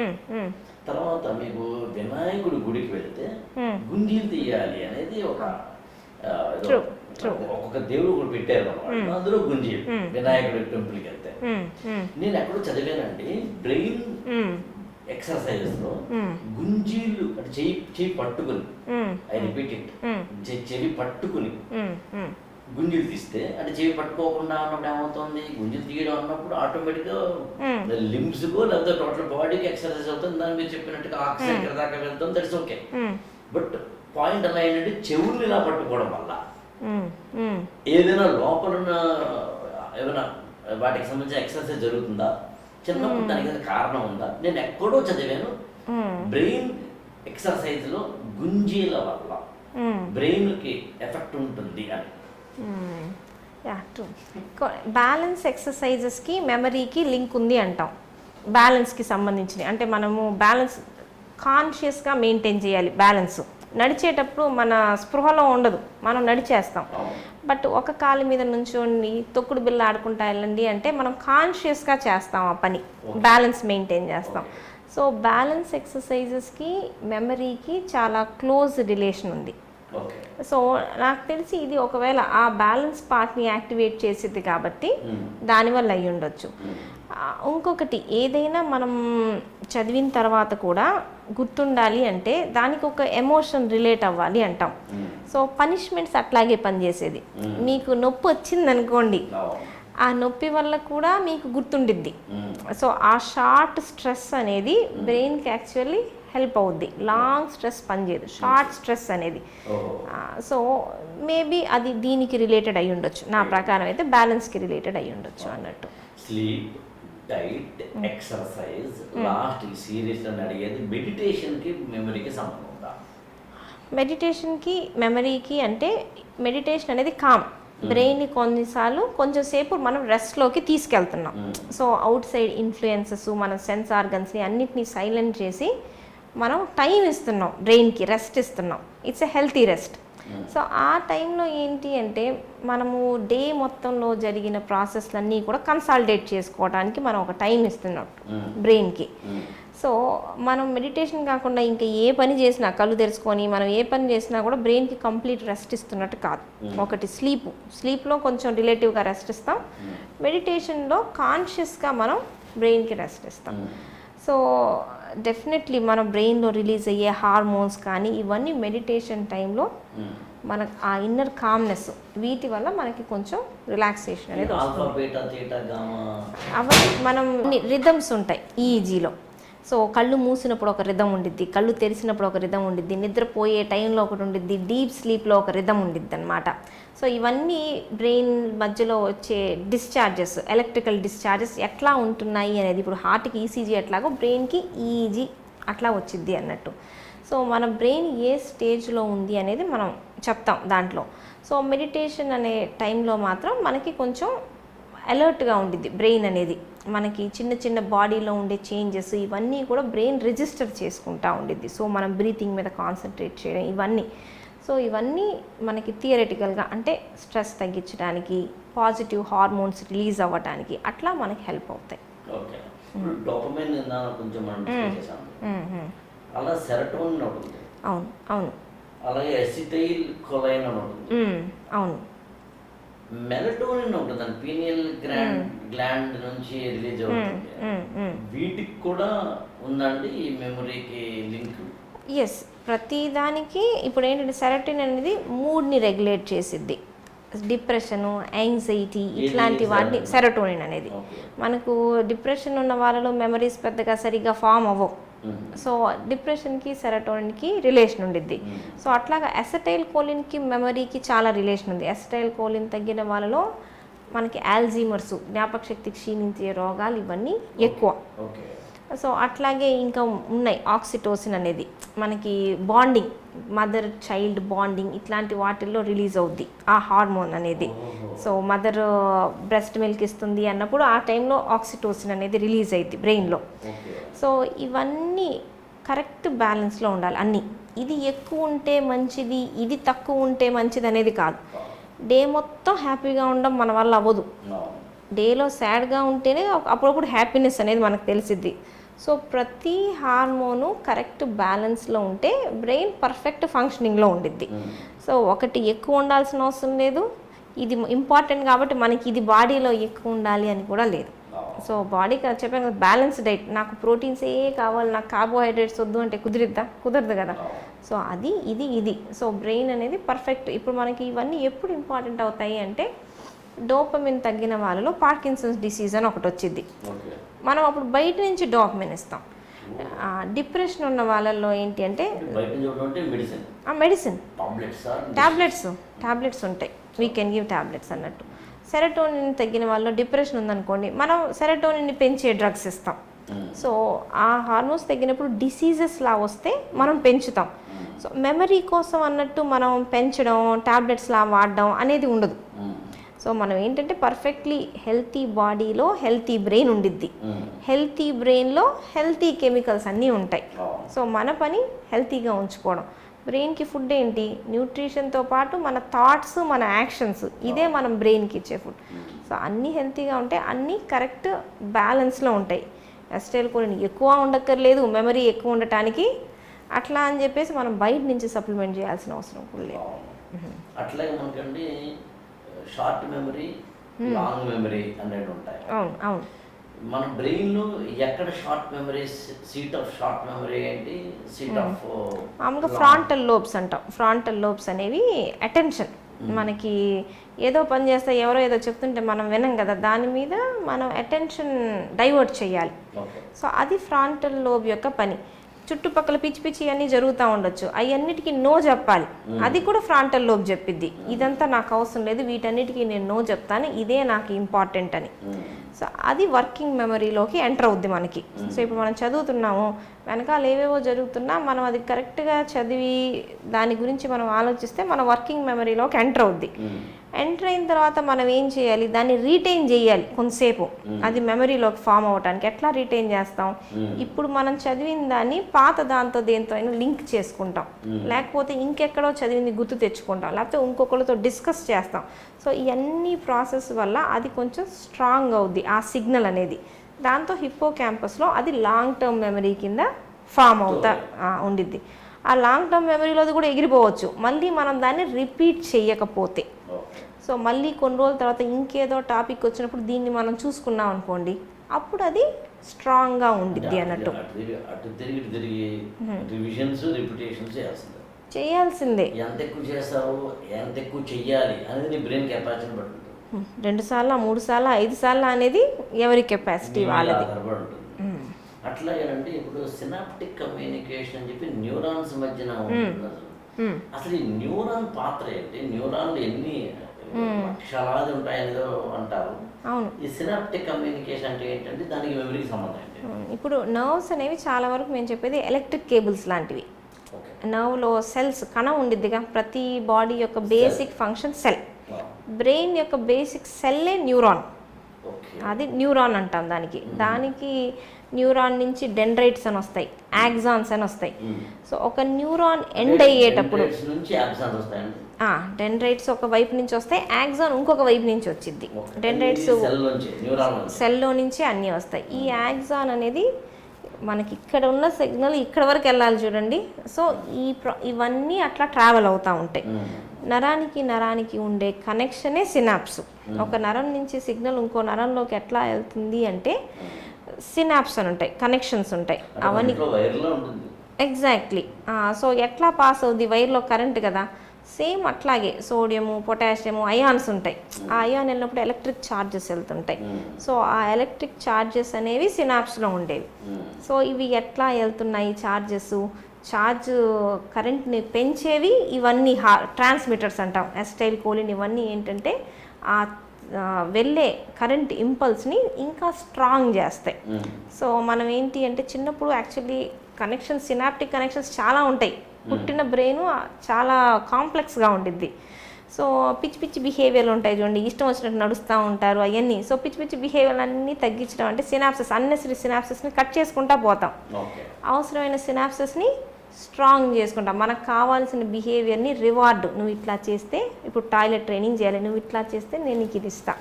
తర్వాత మీకు వినాయకుడి గుడికి వెళితే గుంజీలు తీయాలి అనేది ఒక్కొక్క దేవుడు కూడా పెట్టారు అన్నమాట. అందులో గుంజీలు వినాయకుడి టెంపుల్కి వెళ్తే. నేను ఎక్కడో చదివానండి, బ్రెయిన్ ఎక్సర్సైజెస్ లో గుంజీలు అంటే చెయ్యి పట్టుకుని, ఐ రిపీట్ ఇట్, చెవి పట్టుకుని గుంజీలు తీస్తే అంటే చెవి పట్టుకోకుండా అన్నప్పుడు ఏమవుతుంది, గుంజీలు తీయడం అన్నప్పుడు ఆటోమేటిక్గా లిమ్స్కో లేకపోతే టోటల్ బాడీకి ఎక్సర్సైజ్ అవుతుంది. దాన్ని మీరు చెప్పినట్టుగా ఆక్సిజన్ ఇక్కడ దాకా వెళ్తాం, దట్స్ ఓకే. బట్ పాయింట్ అలా ఏంటంటే చెవులు ఇలా పట్టుకోవడం వల్ల ఏదైనా లోపల ఏమైనా వాటికి సంబంధించిన ఎక్సర్సైజ్ జరుగుతుందా, చిన్నప్పుడు దానికి ఏదైనా కారణం ఉందా? నేను ఎక్కడో చదివాను బ్రెయిన్ ఎక్సర్సైజ్ లో గుంజీల వల్ల బ్రెయిన్ కి ఎఫెక్ట్ ఉంటుంది అని. బ్యాలెన్స్ ఎక్సర్సైజెస్కి మెమరీకి లింక్ ఉంది అంటాం. బ్యాలెన్స్కి సంబంధించినవి అంటే మనము బ్యాలెన్స్ కాన్షియస్గా మెయింటైన్ చేయాలి. బ్యాలెన్స్ నడిచేటప్పుడు మన స్పృహలో ఉండదు, మనం నడిచేస్తాం. బట్ ఒక కాలు మీద నుంచోండి తొక్కుడు బిల్ల ఆడుకుంటా వెళ్ళండి అంటే మనం కాన్షియస్గా చేస్తాం ఆ పని, బ్యాలెన్స్ మెయింటైన్ చేస్తాం. సో బ్యాలెన్స్ ఎక్సర్సైజెస్కి మెమరీకి చాలా క్లోజ్ రిలేషన్ ఉంది. సో నాకు తెలిసి ఇది ఒకవేళ ఆ బ్యాలెన్స్ పార్ట్ని యాక్టివేట్ చేసేది కాబట్టి దానివల్ల అయ్యి ఉండొచ్చు. ఇంకొకటి ఏదైనా మనం చదివిన తర్వాత కూడా గుర్తుండాలి అంటే దానికి ఒక ఎమోషన్ రిలేట్ అవ్వాలి అంటాం. సో పనిష్మెంట్స్ అట్లాగే పనిచేసేది. మీకు నొప్పి వచ్చింది అనుకోండి, ఆ నొప్పి వల్ల కూడా మీకు గుర్తుండిద్ది. సో ఆ షార్ట్ స్ట్రెస్ అనేది బ్రెయిన్కి యాక్చువల్లీ హెల్ప్ అవుద్ది. లాంగ్ స్ట్రెస్ పనిచేయదు, షార్ట్ స్ట్రెస్ అనేది. సో మేబీ అది దీనికి రిలేటెడ్ అయి ఉండొచ్చు. నా ప్రకారం అయితే బ్యాలెన్స్కి రిలేటెడ్ అయి ఉండొచ్చు అన్నట్టు. స్లీప్, డైట్, ఎక్సర్సైజ్, లాస్ట్ ఈ సిరీస్ అని అడిగేది మెడిటేషన్కి మెమరీకి సంబంధం ఉందా? మెడిటేషన్కి మెమరీకి అంటే మెడిటేషన్ అనేది కామ్, బ్రెయిన్ని కొన్నిసార్లు కొంచెం సేపు మనం రెస్ట్లోకి తీసుకెళ్తున్నాం. సో అవుట్ సైడ్ ఇన్ఫ్లుయెన్సెస్, మన సెన్స్ ఆర్గన్స్ని అన్నిటినీ సైలెంట్ చేసి మనం టైం ఇస్తున్నాం, బ్రెయిన్కి రెస్ట్ ఇస్తున్నాం. It's a healthy rest. So ఆ టైంలో ఏంటి అంటే మనము డే మొత్తంలో జరిగిన ప్రాసెస్లన్నీ కూడా కన్సాలిడేట్ చేసుకోవడానికి మనం ఒక టైం ఇస్తున్నట్టు బ్రెయిన్కి. సో మనం మెడిటేషన్ కాకుండా ఇంకా ఏ పని చేసినా కళ్ళు తెరుచుకొని మనం ఏ పని చేసినా కూడా బ్రెయిన్కి కంప్లీట్ రెస్ట్ ఇస్తున్నట్టు కాదు. ఒకటి స్లీప్లో కొంచెం రిలేటివ్గా రెస్ట్ ఇస్తాం, మెడిటేషన్లో కాన్షియస్గా మనం బ్రెయిన్కి రెస్ట్ ఇస్తాం. సో డెఫినెట్లీ మన బ్రెయిన్లో రిలీజ్ అయ్యే హార్మోన్స్ కానీ ఇవన్నీ మెడిటేషన్ టైంలో మనకు ఆ ఇన్నర్ కామ్నెస్ వీటి వల్ల మనకి కొంచెం రిలాక్సేషన్ అనేది ఆల్ఫా బీటా తీటా గామా అవన్నీ మనం రిథమ్స్ ఉంటాయి ఈజీలో. సో కళ్ళు మూసినప్పుడు ఒక రిథం ఉండిద్ది, కళ్ళు తెరిచినప్పుడు ఒక రిథం ఉండిద్ది, నిద్రపోయే టైంలో ఒకటి ఉండిద్ది, డీప్ స్లీప్లో ఒక రిథం ఉండిద్ది అనమాట. సో ఇవన్నీ బ్రెయిన్ మధ్యలో వచ్చే డిశ్చార్జెస్, ఎలక్ట్రికల్ డిశ్చార్జెస్ ఎట్లా ఉంటున్నాయి అనేది, ఇప్పుడు హార్ట్కి ఈసీజీ ఎట్లాగో బ్రెయిన్కి ఈజీ అట్లా వచ్చిద్ది అన్నట్టు. సో మన బ్రెయిన్ ఏ స్టేజ్లో ఉంది అనేది మనం చెప్తాం దాంట్లో. సో మెడిటేషన్ అనే టైంలో మాత్రం మనకి కొంచెం అలర్ట్గా ఉండిద్ది బ్రెయిన్ అనేది. మనకి చిన్న చిన్న బాడీలో ఉండే చేంజెస్ ఇవన్నీ కూడా బ్రెయిన్ రిజిస్టర్ చేసుకుంటూ ఉండిద్ది. సో మనం బ్రీతింగ్ మీద కాన్సన్ట్రేట్ చేయడం ఇవన్నీ. సో ఇవన్నీ మనకి థియరిటికల్గా అంటే స్ట్రెస్ తగ్గించడానికి, పాజిటివ్ హార్మోన్స్ రిలీజ్ అవ్వడానికి అట్లా మనకి హెల్ప్ అవుతాయి. ఓకే. డోపమైన్ కొంచెం మనం డిస్కస్ చేసాము. అలా సెరటోనిన్ ఉంటుంది. అవును అవును. అలాగే ఎసిటైల్ కొలైన్ అని ఉంటుంది. అవును. మెలటోనిన్ ఉంటుంది, పీనియల్ గ్లాండ్ నుంచి రిలీజ్ అవుతుంది. వీటికి కూడా ఉందండి ఈ మెమరీకి లింక్? ఎస్, ప్రతిదానికి ఇప్పుడు ఏంటంటే సెరటోనిన్ అనేది మూడ్ని రెగ్యులేట్ చేసిద్ది. డిప్రెషను, యాంగ్జైటీ ఇట్లాంటి వాటిని సెరటోనిన్ అనేది. మనకు డిప్రెషన్ ఉన్న వాళ్ళలో మెమరీస్ పెద్దగా సరిగ్గా ఫామ్ అవ్వవు. సో డిప్రెషన్కి సెరటోనిన్కి రిలేషన్ ఉండిద్ది. సో అట్లాగా అసెటైల్ కోలిన్కి మెమరీకి చాలా రిలేషన్ ఉంది. అసెటైల్ కోలిన్ తగ్గిన వాళ్ళలో మనకి ఆల్జీమర్స్, జ్ఞాపక శక్తి క్షీణించే రోగాలు ఇవన్నీ ఎక్కువ. సో అట్లాగే ఇంకా ఉన్నాయి ఆక్సిటోసిన్ అనేది మనకి బాండింగ్, మదర్ చైల్డ్ బాండింగ్ ఇట్లాంటి వాటిల్లో రిలీజ్ అవుద్ది ఆ హార్మోన్ అనేది. సో మదర్ బ్రెస్ట్ మిల్క్ ఇస్తుంది అన్నప్పుడు ఆ టైంలో ఆక్సిటోసిన్ అనేది రిలీజ్ అయ్యిద్ది బ్రెయిన్లో. సో ఇవన్నీ కరెక్ట్ బ్యాలెన్స్లో ఉండాలి అన్నీ. ఇది ఎక్కువ ఉంటే మంచిది, ఇది తక్కువ ఉంటే మంచిది అనేది కాదు. డే మొత్తం హ్యాపీగా ఉండడం మన వల్ల అవ్వదు. డేలో సాడ్గా ఉంటేనే అప్పుడప్పుడు హ్యాపీనెస్ అనేది మనకు తెలిసిద్ది. సో ప్రతి హార్మోను కరెక్ట్ బ్యాలెన్స్లో ఉంటే బ్రెయిన్ పర్ఫెక్ట్ ఫంక్షనింగ్లో ఉండిద్ది. సో ఒకటి ఎక్కువ ఉండాల్సిన అవసరం లేదు, ఇది ఇంపార్టెంట్ కాబట్టి మనకి ఇది బాడీలో ఎక్కువ ఉండాలి అని కూడా లేదు. సో బాడీకి చెప్పాను కదా బ్యాలెన్స్ డైట్, నాకు ప్రోటీన్స్ కావాలి, నాకు కార్బోహైడ్రేట్స్ వద్దు అంటే కుదరదు కదా. సో అది ఇది సో బ్రెయిన్ అనేది పర్ఫెక్ట్. ఇప్పుడు మనకి ఇవన్నీ ఎప్పుడు ఇంపార్టెంట్ అవుతాయి అంటే డోపమిన్ తగ్గిన వాళ్ళలో పార్కిన్సన్స్ డిసీజ్ అని ఒకటి వచ్చింది. మనం అప్పుడు బయట నుంచి డోపమిన్ ఇస్తాం. డిప్రెషన్ ఉన్న వాళ్ళల్లో ఏంటి అంటే మెడిసిన్ టాబ్లెట్స్ ఉంటాయి, వీ కెన్ గివ్ టాబ్లెట్స్ అన్నట్టు. సెరటోనిన్ తగ్గిన వాళ్ళు డిప్రెషన్ ఉందనుకోండి, మనం సెరటోనిన్ని పెంచే డ్రగ్స్ ఇస్తాం. సో ఆ హార్మోన్స్ తగ్గినప్పుడు డిసీజెస్ లా వస్తే మనం పెంచుతాం. సో మెమరీ కోసం అన్నట్టు మనం పెంచడం, టాబ్లెట్స్ లా వాడడం అనేది ఉండదు. సో మనం ఏంటంటే పర్ఫెక్ట్లీ హెల్తీ బాడీలో హెల్తీ బ్రెయిన్ ఉండిద్ది. హెల్తీ బ్రెయిన్లో హెల్తీ కెమికల్స్ అన్నీ ఉంటాయి. సో మన పని హెల్తీగా ఉంచుకోవడం. బ్రెయిన్కి ఫుడ్ ఏంటి, న్యూట్రిషన్తో పాటు మన థాట్స్, మన యాక్షన్స్, ఇదే మనం బ్రెయిన్కి ఇచ్చే ఫుడ్. సో అన్నీ హెల్తీగా ఉంటాయి, అన్నీ కరెక్ట్ బ్యాలెన్స్లో ఉంటాయి. అసిటైల్ కోలిన్ ఎక్కువ ఉండక్కర్లేదు మెమరీ ఎక్కువ ఉండటానికి, అట్లా అని చెప్పేసి మనం బయట నుంచి సప్లిమెంట్ చేయాల్సిన అవసరం కూడా లేదు. అట్లాగే మనకండి షార్ట్ మెమరీ, లాంగ్ మెమరీ అనేది ఉంటాయి. అవును అవును. మన బ్రెయిన్లో ఎక్కడ short memory, seat of short memory ఏంటి, సీట్ ఆఫ్ మామూలుగా ఫ్రాంటల్ లోబ్స్ అంటాం. ఫ్రాంటల్ లోబ్స్ అనేవి అటెన్షన్, మనకి ఏదో పని చేస్తే ఎవరో ఏదో చెప్తుంటే మనం వినం కదా, దాని మీద మనం అటెన్షన్ డైవర్ట్ చేయాలి. సో అది ఫ్రాంటల్ లోబ్ యొక్క పని. చుట్టుపక్కల పిచ్చి పిచ్చి అన్నీ జరుగుతూ ఉండొచ్చు, అవన్నిటికీ నో చెప్పాలి, అది కూడా ఫ్రాంటల్ లోబ్ చెప్పిద్ది. ఇదంతా నాకు అవసరం లేదు, వీటన్నిటికీ నేను నో చెప్తాను, ఇదే నాకు ఇంపార్టెంట్ అని. సో అది వర్కింగ్ మెమరీలోకి ఎంటర్ అవుద్ది మనకి. సో ఇప్పుడు మనం చదువుతున్నాము, వెనకాల ఏవేవో జరుగుతున్నా మనం అది కరెక్ట్గా చదివి దాని గురించి మనం ఆలోచిస్తే మన వర్కింగ్ మెమరీలోకి ఎంటర్ అవుద్ది. ఎంటర్ అయిన తర్వాత మనం ఏం చేయాలి, దాన్ని రీటైన్ చేయాలి కొంతసేపు, అది మెమరీలోకి ఫామ్ అవ్వటానికి. ఎట్లా రీటైన్ చేస్తాం, ఇప్పుడు మనం చదివిన దాన్ని పాత దాంతో దేంతో అయినా లింక్ చేసుకుంటాం, లేకపోతే ఇంకెక్కడో చదివింది గుర్తు తెచ్చుకుంటాం, లేకపోతే ఇంకొకరితో డిస్కస్ చేస్తాం. సో ఇవన్నీ ప్రాసెస్ వల్ల అది కొంచెం స్ట్రాంగ్ అవుద్ది ఆ సిగ్నల్ అనేది. దాంతో హిప్పో క్యాంపస్లో అది లాంగ్ టర్మ్ మెమరీ కింద ఫామ్ అవుతా ఉండిద్ది. ఆ లాంగ్ టర్మ్ మెమరీలో అది కూడా ఎగిరిపోవచ్చు మళ్ళీ మనం దాన్ని రిపీట్ చేయకపోతే. సో మళ్ళీ కొన్ని రోజుల తర్వాత ఇంకేదో టాపిక్ వచ్చినప్పుడు దీన్ని మనం చూసుకున్నాం అనుకోండి, అప్పుడు అది స్ట్రాంగ్గా ఉండిద్ది అన్నట్టు. అటు తిరిగి తిరిగి రివిజన్స్ రిపిటేషన్స్ చేస్తుంది. చేయాల్సిందే. ఎంత ఎక్కువ చేస్తావు, ఎంత ఎక్కువ చెయ్యాలి అనేది నీ బ్రెయిన్ కెపాసిటీని బట్టి ఉంటుంది. 2 సార్లు 3 సార్లు 5 సార్లు అనేది ఎవరి కెపాసిటీ వాళ్ళది. ఆధారపడి ఉంటుంది. అట్లాగేనండి ఇప్పుడు సినాప్టిక్ కమ్యూనికేషన్ అని చెప్పి న్యూరాన్స్ మధ్యన ఉంటుంది. అసలు ఈ న్యూరాన్ పాత్ర ఏంటి? న్యూరాన్లు ఎన్ని లక్షలాది ఉంటాయనేదో అంటారు. అవును. ఈ సినాప్టిక్ కమ్యూనికేషన్ అంటే ఏంటంటే దానికి మెమరీకి సంబంధం ఏంటి? ఇప్పుడు నర్వ్స్ అనేవి చాలా వరకు మేము చెప్పేది ఎలక్ట్రిక్ కేబుల్స్ లాంటివి. నర్వ్లో సెల్స్ కణం ఉండిద్దిగా, ప్రతి బాడీ యొక్క బేసిక్ ఫంక్షన్ సెల్. బ్రెయిన్ యొక్క బేసిక్ సెల్లే న్యూరాన్. అది న్యూరాన్ అంటాం దానికి న్యూరాన్ నుంచి డెండ్రైట్స్ అని వస్తాయి, యాక్సాన్స్ అని వస్తాయి. సో ఒక న్యూరాన్ ఎండ్ అయ్యేటప్పుడు డెండ్రైట్స్ ఒక వైపు నుంచి వస్తాయి, యాక్సాన్ ఇంకొక వైపు నుంచి వచ్చింది. డెండ్రైట్స్ సెల్లో నుంచి అన్నీ వస్తాయి. ఈ యాక్సాన్ అనేది మనకి ఇక్కడ ఉన్న సిగ్నల్ ఇక్కడ వరకు వెళ్ళాలి చూడండి. సో ఇవన్నీ అట్లా ట్రావెల్ అవుతూ ఉంటాయి. నరానికి ఉండే కనెక్షనే సినాప్స్. ఒక నరం నుంచి సిగ్నల్ ఇంకో నరంలోకి ఎట్లా వెళ్తుంది అంటే సినాప్స్ అని ఉంటాయి, కనెక్షన్స్ ఉంటాయి. అవన్నీ ఎగ్జాక్ట్లీ. సో ఎట్లా పాస్ అవుద్ది? వైర్లో కరెంట్ కదా, సేమ్ అట్లాగే సోడియము, పొటాషియము, అయాన్స్ ఉంటాయి. ఆ అయాన్ వెళ్ళినప్పుడు ఎలక్ట్రిక్ ఛార్జెస్ వెళ్తుంటాయి. సో ఆ ఎలక్ట్రిక్ ఛార్జెస్ అనేవి సినాప్స్లో ఉండేవి. సో ఇవి ఎట్లా వెళ్తున్నాయి ఛార్జ్ కరెంట్ని పెంచేవి ఇవన్నీ ట్రాన్స్మిటర్స్ అంటాం, ఎస్టైల్ కోలిన్. ఇవన్నీ ఏంటంటే ఆ వెళ్ళే కరెంట్ ఇంపల్స్ని ఇంకా స్ట్రాంగ్ చేస్తాయి. సో మనం ఏంటి అంటే చిన్నప్పుడు యాక్చువల్లీ కనెక్షన్స్, సినాప్టిక్ కనెక్షన్స్ చాలా ఉంటాయి. పుట్టిన బ్రెయిన్ చాలా కాంప్లెక్స్గా ఉండిద్ది. సో పిచ్చి బిహేవియర్లు ఉంటాయి చూడండి, ఇష్టం వచ్చినట్టు నడుస్తూ ఉంటారు అవన్నీ. సో పిచ్చి బిహేవియర్లు అన్నీ తగ్గించడం అంటే సినాప్సెస్, అన్నెసరీ సినాప్సెస్ని కట్ చేసుకుంటా పోతాం. అవసరమైన సినాప్సెస్ని స్ట్రాంగ్ చేసుకుంటాం. మనకు కావాల్సిన బిహేవియర్ని రివార్డ్, నువ్వు ఇట్లా చేస్తే, ఇప్పుడు టాయిలెట్ ట్రైనింగ్ చేయాలి, నువ్వు ఇట్లా చేస్తే నేను నీకు ఇది ఇస్తా,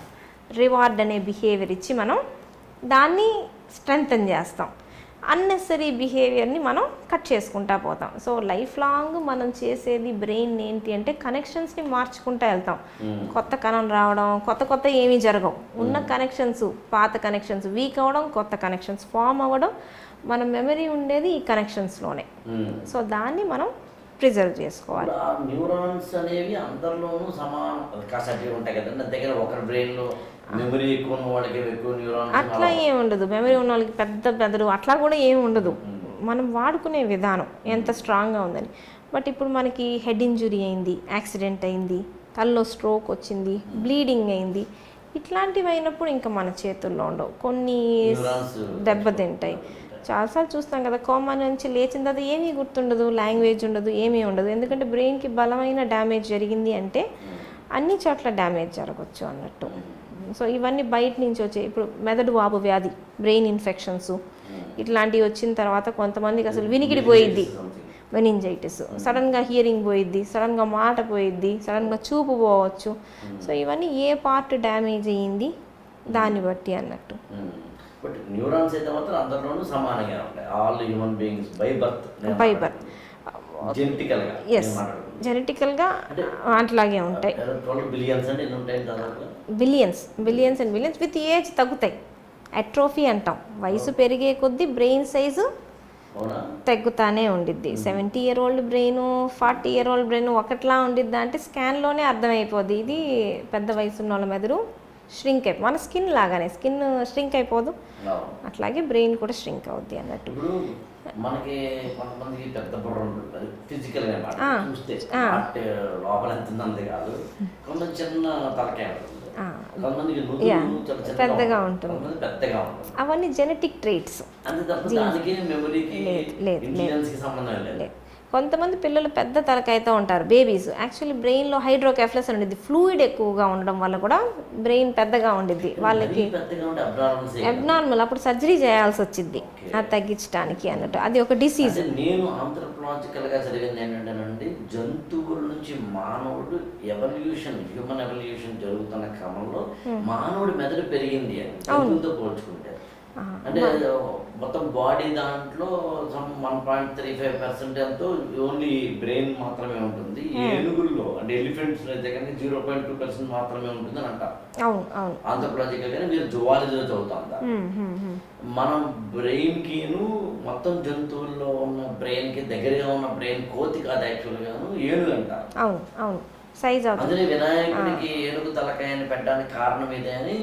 రివార్డ్ అనే బిహేవియర్ ఇచ్చి మనం దాన్ని స్ట్రెంగ్తన్ చేస్తాం. అన్నెసరీ బిహేవియర్ని మనం కట్ చేసుకుంటా పోతాం. సో లైఫ్ లాంగ్ మనం చేసేది బ్రెయిన్ ఏంటి అంటే కనెక్షన్స్ని మార్చుకుంటూ వెళ్తాం. కొత్త కణం రావడం, కొత్త ఏమీ జరగవు. ఉన్న కనెక్షన్స్, పాత కనెక్షన్స్ వీక్ అవ్వడం, కొత్త కనెక్షన్స్ ఫామ్ అవ్వడం. మన మెమరీ ఉండేది ఈ కనెక్షన్స్లోనే. సో దాన్ని మనం ప్రిజర్వ్ చేసుకోవాలి. న్యూరాన్స్ అనేవి అందరిలోనూ సమానం ఉంటాయి కదండి. దగ్గర ఒకరి బ్రెయిన్లో మెమరీ ఎక్కువ ఉన్న వాళ్ళకి ఎక్కువ న్యూరాన్స్ అట్లా ఏమి ఉండదు. మెమరీ ఉన్న వాళ్ళకి పెద్దలు అట్లా కూడా ఏమి ఉండదు. మనం వాడుకునే విధానం ఎంత స్ట్రాంగ్గా ఉందని. బట్ ఇప్పుడు మనకి హెడ్ ఇంజురీ అయింది, యాక్సిడెంట్ అయింది, తలలో స్ట్రోక్ వచ్చింది, బ్లీడింగ్ అయింది, ఇట్లాంటివి అయినప్పుడు ఇంకా మన చేతుల్లో ఉండవు. కొన్ని దెబ్బతింటాయి. చాలాసార్లు చూస్తాం కదా, కోమా నుంచి లేచిన తర్వాత ఏమీ గుర్తుండదు, లాంగ్వేజ్ ఉండదు, ఏమీ ఉండదు. ఎందుకంటే బ్రెయిన్కి బలమైన డ్యామేజ్ జరిగింది అంటే అన్ని చోట్ల డ్యామేజ్ జరగచ్చు అన్నట్టు. సో ఇవన్నీ బయట నుంచి వచ్చాయి. ఇప్పుడు మెదడు వాపు వ్యాధి, బ్రెయిన్ ఇన్ఫెక్షన్స్ ఇట్లాంటివి వచ్చిన తర్వాత కొంతమందికి అసలు వినికిడి పోయిద్ది, మెనింజైటిస్, సడన్గా హియరింగ్ పోయిద్ది, సడన్గా మాట పోయిద్ది, సడన్గా చూపు పోవచ్చు. సో ఇవన్నీ ఏ పార్ట్ డ్యామేజ్ అయ్యింది దాన్ని బట్టి అన్నట్టు. బట్ న్యూరాన్స్ అయితే మాత్రం అందరిలోనూ సమానంగా ఉంటాయి. All human beings by birth జెనెటికల్గా అట్లాగే ఉంటాయి. Billions and billions with age తగ్గుతాయి. అట్రోఫీ అంటాం. వయసు పెరిగే కొద్దీ బ్రెయిన్ సైజు తగ్గుతానే ఉండిద్ది. 70 year old brain, 40 year old brain ఒకట్లా ఉండిద్దా అంటే స్కాన్లోనే అర్థమైపోద్ది. ఇది పెద్ద వయసు ఉన్న వాళ్ళ మెదడు ష్రింక్ అయిపో, మన స్కిన్ లాగానే స్కిన్ ష్రింక్ అయిపోదు, అట్లాగే బ్రెయిన్ కూడా ష్రింక్ అవుద్ది అన్నట్టు. మనకి కొంతమందికి పెద్ద బుర్ర ఉంటుంది ఫిజికల్ గా చూస్తే, లోపల ఎంత ఉందంతే కాదు, కొంత చిన్న తలకాయ పెద్దగా ఉంటుంది. అవన్నీ జెనెటిక్ ట్రైట్స్. లేదు. కొంతమంది పిల్లలు పెద్ద తలకాయతో ఉంటారు, బేబీస్. యాక్చువల్లీ బ్రెయిన్లో హైడ్రోకెఫ్లస్ అని ఉండిద్ది, ఫ్లూయిడ్ ఎక్కువగా ఉండడం వల్ల కూడా బ్రెయిన్ పెద్దగా ఉండిద్ది. వాళ్ళకి అబ్నార్మల్, అప్పుడు సర్జరీ చేయాల్సి వచ్చింది అది తగ్గించడానికి అన్నట్టు. అది ఒక డిసీజ్. నేను ఆంథ్రోపాలజికల్గా చదివింది ఏంటంటేనండి, జంతువుల నుంచి మానవుడు హ్యూమన్ ఎవల్యూషన్ జరుగుతున్న క్రమంలో మానవుడి మెదడు పెరిగింది అని జంతువులతో పోల్చుకుంటే. అంటే మొత్తం బాడీ దాంట్లో 1.35% ఎంతో ఓన్లీ బ్రెయిన్ మాత్రమే ఉంటుంది. ఏనుగుల్లో అంటే ఎలిఫెంట్స్ అయితే కానీ 0.2% మాత్రమే ఉంటుంది అని అంటారు. అవును అవును. ఆంథ్రోపాలజికల్ గానీ మీరు జువాలజీలో చదువుతాం. మనం బ్రెయిన్కిను మొత్తం జంతువుల్లో ఉన్న బ్రెయిన్కి దగ్గరగా ఉన్న బ్రెయిన్ కోతి కాదు యాక్చువల్గాను ఏనుగు అంటారు. అవును అవును, సైజ్ అవుతుంది. అందుకే వినాయకుడికి ఏనుగు తలకాయని పెట్టడానికి కారణం ఇదే అని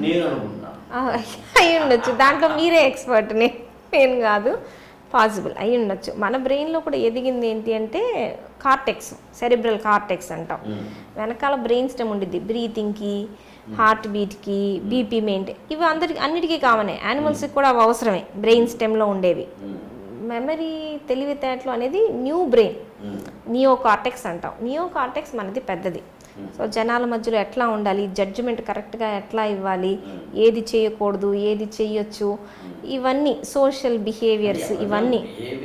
నేను అనుకుంటున్నాను. అయి ఉండొచ్చు, దాంట్లో మీరే ఎక్స్పర్ట్, నేను కాదు. పాసిబుల్ అయి ఉండొచ్చు. మన బ్రెయిన్లో కూడా ఎదిగింది ఏంటి అంటే కార్టెక్స్, సెరిబ్రల్ కార్టెక్స్ అంటాం. వెనకాల బ్రెయిన్ స్టెమ్ ఉండిద్ది, బ్రీతింగ్కి, హార్ట్ బీట్కి, బీపీ మెయింటైన్, ఇవి అన్నిటికీ కామనే. యానిమల్స్కి కూడా అవి అవసరమే, బ్రెయిన్ స్టెమ్లో ఉండేవి. మెమరీ, తెలివితేటలు అనేది న్యూ బ్రెయిన్, నియో కార్టెక్స్ అంటాం. నియో కార్టెక్స్ మనది పెద్దది. సో జనాల మధ్యలో ఎట్లా ఉండాలి, జడ్జిమెంట్ కరెక్ట్గా ఎట్లా ఇవ్వాలి, ఏది చేయకూడదు, ఏది చేయొచ్చు, ఇవన్నీ సోషల్ బిహేవియర్స్, ఇవన్నీ. లేదు